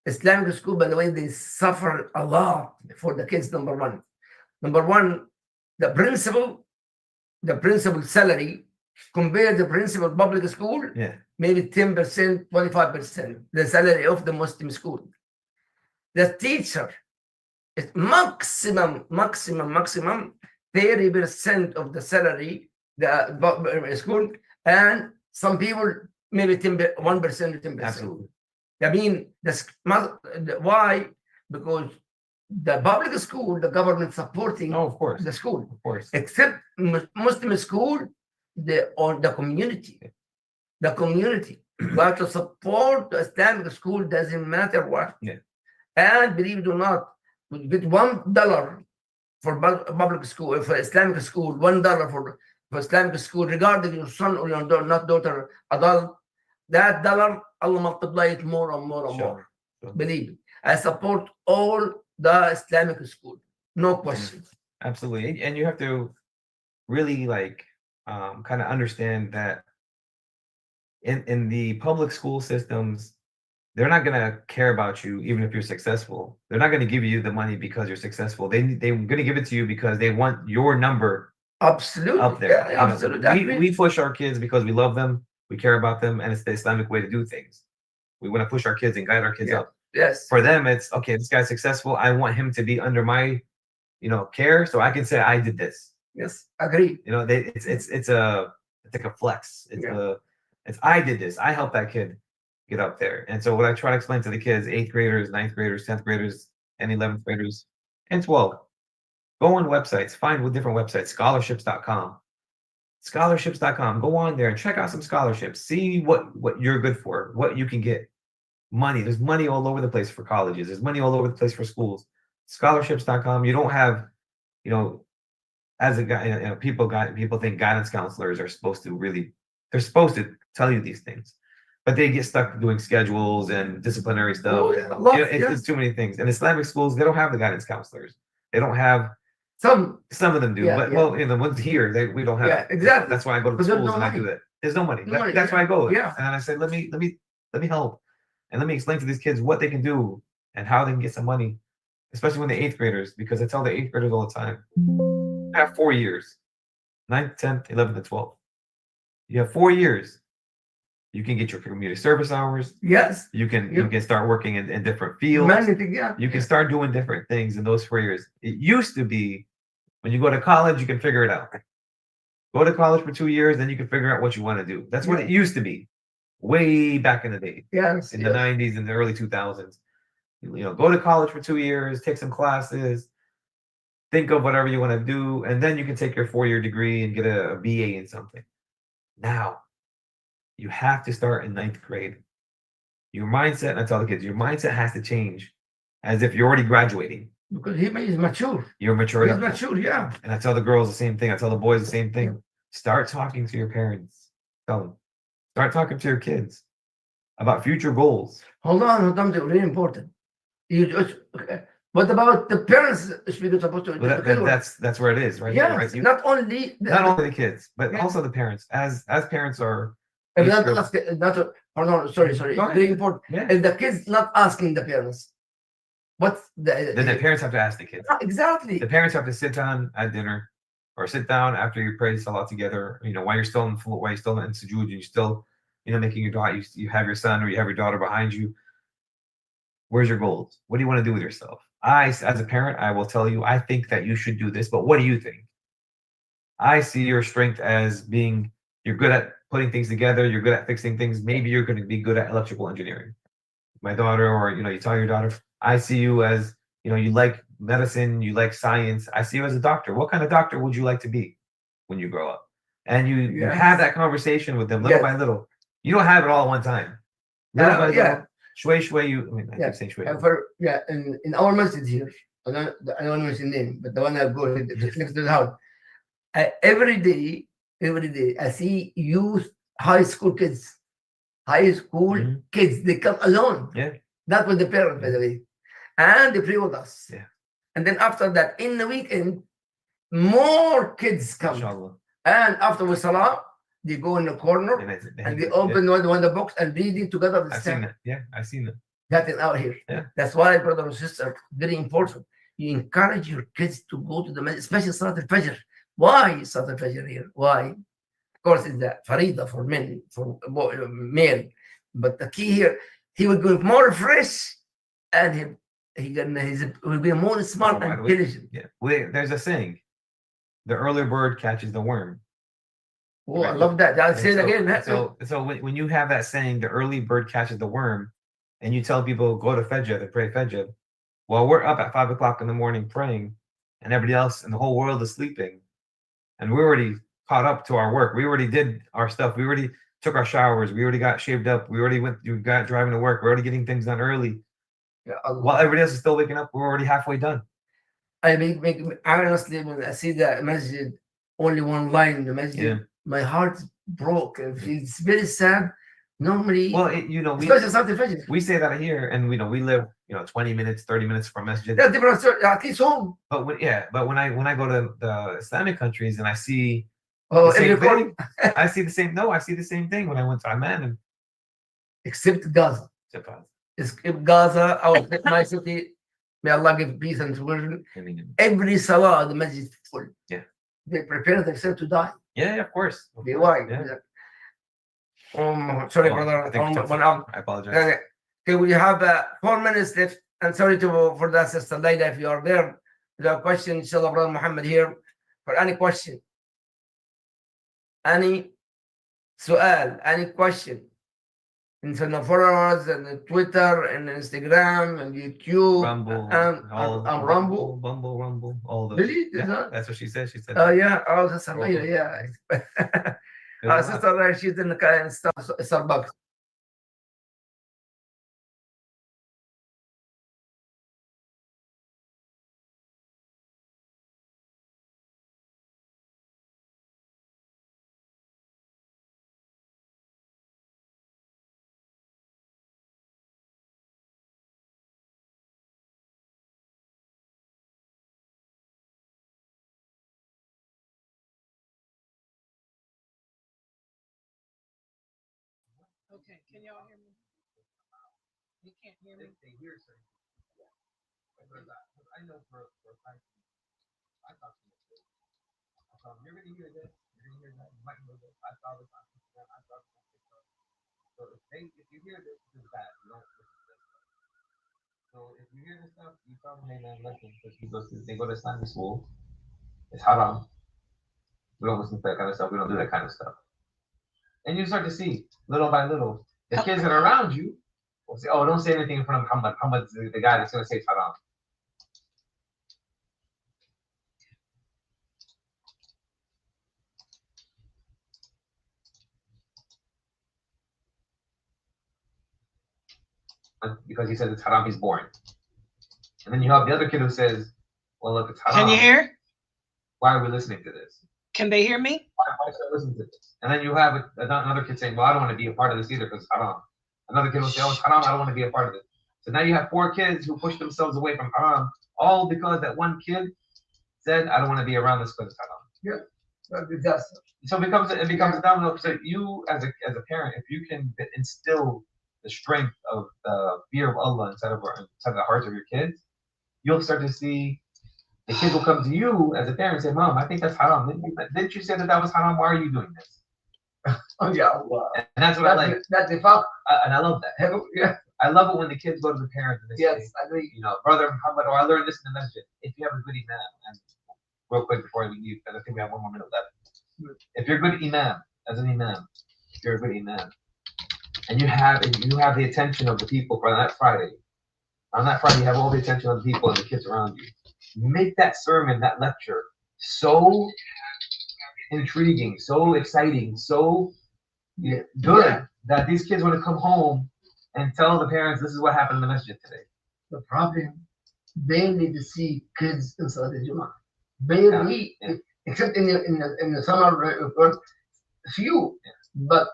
Islamic school, by the way, they suffer a lot for the kids. Number one, the principal salary compare the principal public school, maybe 10%, 25% the salary of the Muslim school. The teacher is maximum 30% of the salary the school, and some people maybe 1% or 10%. Absolutely. I mean, why? Because the public school, the government supporting of course. the school. Of course. Except Muslim school, the community. The community. But to support the Islamic school doesn't matter what. And believe it or not, with $1 for public school, for Islamic school, $1 for Islamic school, regarding your son or your daughter, adult, that dollar, Allah multiply it more and more and more. Believe me. I support all the Islamic school. No question. Absolutely. And you have to really kind of understand that in the public school systems, they're not going to care about you even if you're successful. They're not going to give you the money because you're successful. They're going to give it to you because they want your number absolutely up there. Yeah, absolutely. We push our kids because we love them, we care about them, and it's the Islamic way to do things. We want to push our kids and guide our kids up. Yes. For them, it's okay, this guy's successful. I want him to be under my, care, so I can say I did this. Yes, agree. It's like a flex. It's I did this. I helped that kid get up there. And so what I try to explain to the kids, 8th graders, 9th graders, 10th graders, and 11th graders, and 12, go on websites, find different websites, scholarships.com. Scholarships.com. Go on there and check out some scholarships. See what you're good for, what you can get. Money. There's money all over the place for colleges. There's money all over the place for schools. Scholarships.com. You don't have, as a guy, people think guidance counselors are supposed to they're supposed to tell you these things, but they get stuck doing schedules and disciplinary stuff. It's too many things. In Islamic schools, they don't have the guidance counselors. They don't have some of them do, but the ones here, we don't have. Yeah, exactly. That's why I go to the schools and I do that. There's no money. That's why I go. Yeah. And I said, let me help. And let me explain to these kids what they can do and how they can get some money, especially when they're 8th graders, because I tell the 8th graders all the time, you have 4 years, 9th, 10th, 11th, and 12th. You have 4 years. You can get your community service hours. Yes. You can start working in different fields. You can start doing different things in those 4 years. It used to be when you go to college, you can figure it out. Go to college for 2 years, then you can figure out what you want to do. That's what it used to be. way back in the day, Yes. in the 90s and the early 2000s. Go to college for 2 years, take some classes, think of whatever you want to do, and then you can take your 4-year degree and get a BA in something. Now, you have to start in 9th grade. Your mindset, and I tell the kids, your mindset has to change as if you're already graduating. Because he is mature. You're mature He's enough. mature, yeah. And I tell the girls the same thing. I tell the boys the same thing. Start talking to your parents. Tell them. Start talking to your kids about future goals. Hold on, really important. You just what about the parents speaking supposed to But that's where it is, right? Yeah, Right? not only Not only the kids, but Yeah. also the parents. As parents are hold on, sorry. Go It's ahead. very important. yeah. And the kids not asking the parents. What's Then the parents have to ask the kids. exactly. The parents have to sit down at dinner or sit down after you pray Salah together, while you're still while you're still in sujood, and you're still, making your dua, you have your son or you have your daughter behind you. Where's your goals? What do you want to do with yourself? As a parent, I will tell you, I think that you should do this, but what do you think? I see your strength as being, you're good at putting things together, you're good at fixing things. Maybe you're going to be good at electrical engineering. My daughter, or, you tell your daughter, I see you as, you like medicine, you like science. I see you as a doctor. What kind of doctor would you like to be when you grow up? And you Yes. have that conversation with them little by little. You don't have it all at one time. Little by little. Shway, I keep saying shway. In our masjid here, I don't know his name, but the one I go next to the house. Every day, I see youth, high school kids, Mhm. kids. They come alone. Yeah. Not with the parents, by the way, and they pray with us. Yeah. And then after that, in the weekend, more kids come. Inshallah. And after we salah, they go in the corner and they open one of the books and read it together. I've seen that. Yeah, I've seen that. That is out here. Yeah. That's why, brother and sister, very important. You encourage your kids to go to the masjid, especially Salat al-Fajr. Why Salat al-Fajr here? Why? Of course, it's the farida for men, for male. But the key here, he will go more fresh and he will be more smart and intelligent. Yeah. There's a saying, the early bird catches the worm. Oh, I love that. I'll say it again. So when you have that saying, the early bird catches the worm, and you tell people go to Fajr to pray Fajr, while we're up at 5 o'clock in the morning praying, and everybody else in the whole world is sleeping, and we're already caught up to our work. We already did our stuff. We already took our showers. We already got shaved up. We already got driving to work. We're already getting things done early. While everybody else is still waking up, we're already halfway done. I honestly, when I see the masjid, only one line in the masjid, my heart broke. It's very sad. Normally, especially something Fajr. We say that here, and we live 20 minutes, 30 minutes from masjid. That's different. At least home. But when I go to the Islamic countries and I see every thing, I see the same. No, I see the same thing when I went to Amman, except Gaza. Except Gaza, my city. May Allah give peace and fruition. Every salah, the masjid is full. Yeah. They prepare themselves to die. Yeah, of course. Why? Yeah. Sorry, brother. I apologize. Okay, we have 4 minutes left. And sorry for that, Sister Laila, if you are there. If you have a question, inshallah, Brother Muhammad here. For any question, any su'al, any question. And so the followers and Twitter and Instagram and YouTube Rumble, and Rumble. Rumble, all those. Really? Yeah, that's what she said. She said. Oh yeah, Sister Laila, yeah. Sister Laila, she's in the Starbucks. Okay, can y'all hear me? You can't hear me? They hear certain. I know for a fact. I talk to them. You're gonna hear this. You're gonna hear that. You might hear this. I saw this on Instagram. I saw this on TikTok. So if you hear this is bad. You don't listen to this. So if you hear this stuff, you tell them, hey man, listen, because they go to Islamic school. It's haram. We don't listen to that kind of stuff. We don't do that kind of stuff. And you start to see little by little the kids that are around you will say, "Oh, don't say anything in front of Muhammad. Muhammad's the guy that's going to say it's haram." Because he says it's haram, he's boring. And then you have the other kid who says, "Well, look, it's haram. Can you hear? Why are we listening to this? Can they hear me? Why should I listen to this?" And then you have another kid saying, "Well, I don't want to be a part of this either because it's haram." Another kid will say, "Oh, it's haram. I don't want to be a part of it." So now you have 4 kids who push themselves away from haram, all because that one kid said, "I don't want to be around this because it's haram." Yeah, that's a disaster. So it becomes a domino. So you as a parent, if you can instill the strength of the fear of Allah inside of the hearts of your kids, you'll start to see the kids will come to you as a parent and say, "Mom, I think that's haram. Didn't you say that was haram? Why are you doing this?" Oh yeah, wow. And that's what I like. That's the fact. And I love that. Yeah. I love it when the kids go to the parents and they Yes, say, I agree. you know, "Brother Muhammad," or "I learned this in the masjid." If you have a good imam, and real quick before we leave, because I think we have 1 more minute left. If you're a good imam, as an imam, if you're a good imam, and you have the attention of the people for that Friday, on that Friday you have all the attention of the people and the kids around you. Make that sermon, that lecture, so intriguing, so exciting, so good that these kids want to come home and tell the parents, "This is what happened in the masjid today." The problem, they need to see kids inside the Jummah. Barely, except in the summer, few, but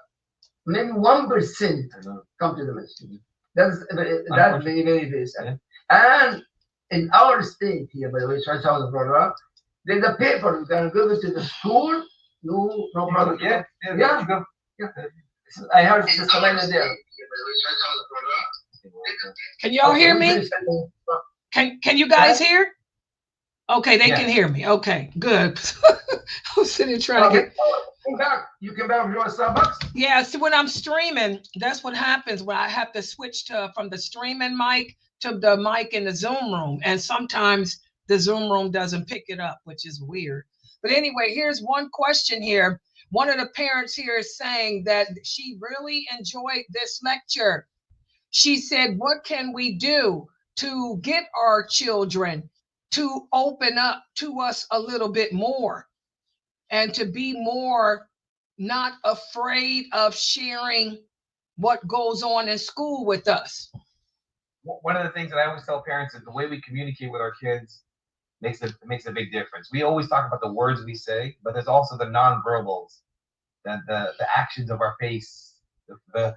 maybe 1% come to the masjid. That's very, very sad. And in our state here, by the way, South Florida, there's a paper you can give it to the school. No problem. Yeah. I heard Sister Lena there. Can y'all hear me? Can you guys hear? Okay, they can hear me. Okay, good. I'm sitting here trying to get. Come back. You can back your Starbucks. Yeah, so when I'm streaming, that's what happens when I have to switch from the streaming mic to the mic in the Zoom room. And sometimes the Zoom room doesn't pick it up, which is weird. But anyway, here's one question here. One of the parents here is saying that she really enjoyed this lecture. She said, "What can we do to get our children to open up to us a little bit more and to be more not afraid of sharing what goes on in school with us?" One of the things that I always tell parents is the way we communicate with our kids makes a big difference. We always talk about the words we say, but there's also the non-verbals, the actions of our face, the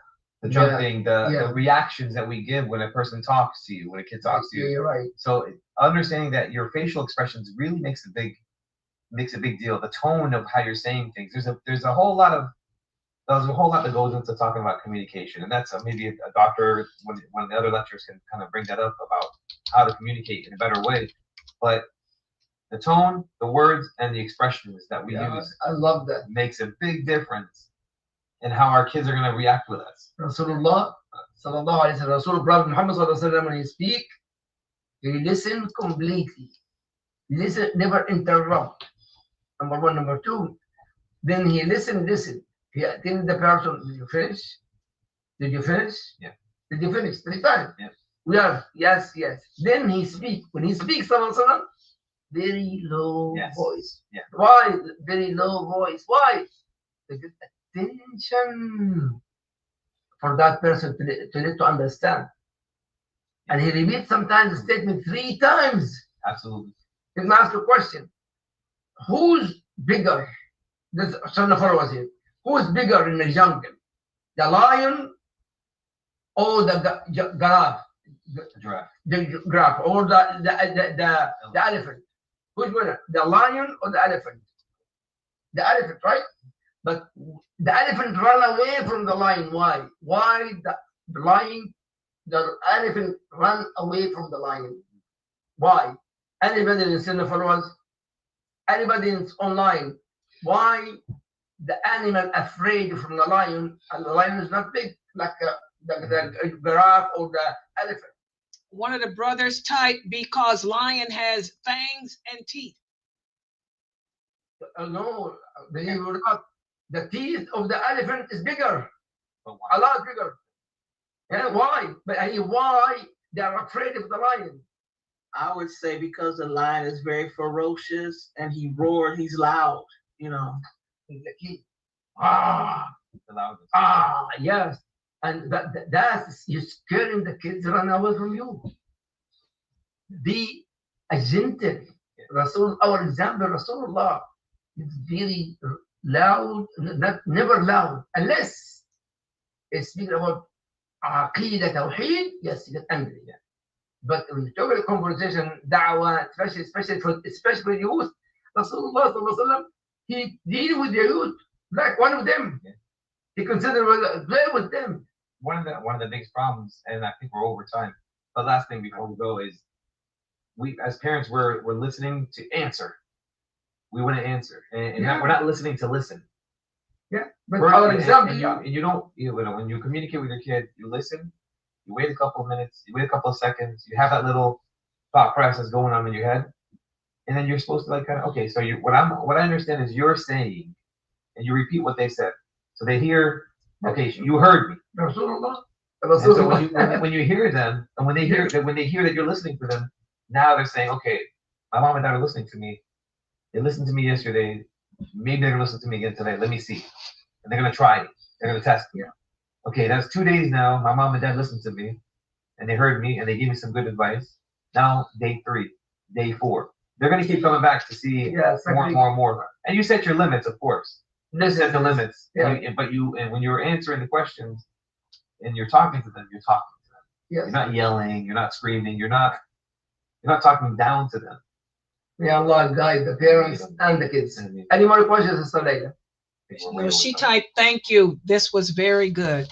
jumping, the reactions that we give when a person talks to you, when a kid talks to you. Yeah, you're right. So understanding that your facial expressions really makes a big deal. The tone of how you're saying things. There's a whole lot that goes into talking about communication, and that's maybe a doctor, one of the other lecturers can kind of bring that up about how to communicate in a better way. But the tone, the words, and the expressions that we use, I love that. makes a big difference in how our kids are going to react with us. Rasulullah sallallahu alaihi wasallam, Rasul Prophet Muhammad sallallahu alaihi wasallam, when he speak, he listen completely. Listen, never interrupt. Number 1, number 2. Then he listen. He attend the person. Did you finish? Did you finish? Yeah. Did you finish? 3 times. Yeah. We are yes. Then he speak. When he speaks, sallallahu alaihi wasallam, very low voice. Yeah. Why? Very low voice. Why? To get attention for that person to understand. And he repeats sometimes the statement 3 times. Absolutely. He can ask a question. Who's bigger? This son of was here. Who is bigger in the jungle? The lion or the giraffe? Giraffe. The giraffe or the elephant? Who's winner? The lion or the elephant? The elephant, right? But the elephant ran away from the lion. Why? Why the elephant ran away from the lion? Why? Anybody in the followers? Anybody is online? Why the animal afraid from the lion, and the lion is not big like the giraffe or the elephant? One of the brothers typed, "Because lion has fangs and teeth." No, believe it or not, The teeth of the elephant is bigger, But a lot bigger. And why? But why they are afraid of the lion? I would say because the lion is very ferocious and he roared, he's loud, you know. He's the king. Ah, yes. And that's you're scaring the kids run away from you. Be a gentle. Rasul, our example, Rasulullah is very loud, never loud, unless it's speaking about Aqidah Tawheed, yes, you get angry. Yeah. But when you talk about conversation, da'wah, especially for youth, Rasulullah sallallahu alaihi wasallam, he deal with the youth like one of them. Yeah. He considered play with them. One of the biggest problems, and I think we're over time. The last thing before we go is we as parents we're listening to answer. We want to answer, and Yeah. we're not listening to listen. Yeah. But We're- our and- example, and you don't when you communicate with your kid, you listen, you wait a couple of minutes, you wait a couple of seconds, you have that little thought process going on in your head, and then you're supposed to like kind of okay. So what I understand is you're saying, and you repeat what they said, so they hear. Okay, you heard me. Rasulullah. And so Rasulullah. when you hear them, and when they hear that you're listening to them, now they're saying, okay, my mom and dad are listening to me. They listened to me yesterday. Maybe they're gonna listen to me again today. Let me see. And they're gonna try it. They're gonna test me. Okay, that's 2 days now. My mom and dad listened to me, and they heard me, and they gave me some good advice. Now day 3, day 4, they're gonna keep coming back to see more and more and more. And you set your limits, of course. You set the limits. Yeah. And when you're answering the questions, and you're talking to them, you're talking to them. Yes. You're not yelling. You're not screaming. You're not talking down to them. May Allah guide the parents and the kids. Any more questions, Sister Layla? No, she typed, thank you. This was very good.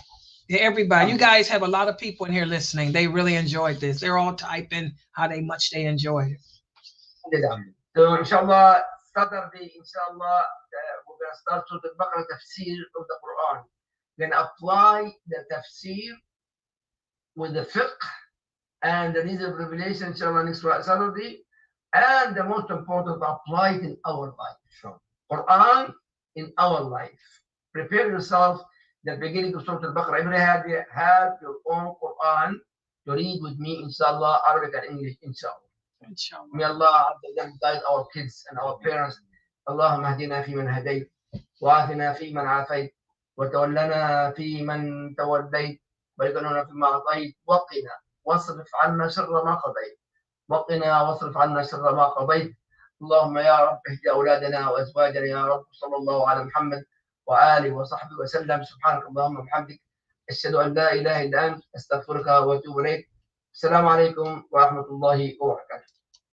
Yeah, everybody, you guys have a lot of people in here listening. They really enjoyed this. They're all typing how much they enjoyed it. So, inshallah, Saturday, inshallah, we're going to start with the Baqarah tafsir of the Quran. We're going to apply the tafsir with the fiqh and the needs of revelation, inshallah, next Saturday. And the most important, apply it in our life. Sure. Quran in our life. Prepare yourself. The beginning of Surah Al-Baqarah. Every have your own Quran to read with me, inshallah, Arabic and English, inshallah. Inshallah. May Allah guide our kids and our parents. اللهم اهدنا فيمن هديت وعافنا فيمن عافيت وتولنا فيمن توليت وبارك لنا فيما أعطيت وقنا واصرف عنا شر ما قضيت وقنا واصرف عنا شر ما قضيت اللهم يا رب اهد أولادنا وأزواجنا يا رب صلى الله على محمد وآله وصحبه وسلم سبحانك اللهم وبحمدك أشهد أن لا إله إلا أنت أستغفرك وأتوب إليك السلام عليكم ورحمة الله وبركاته.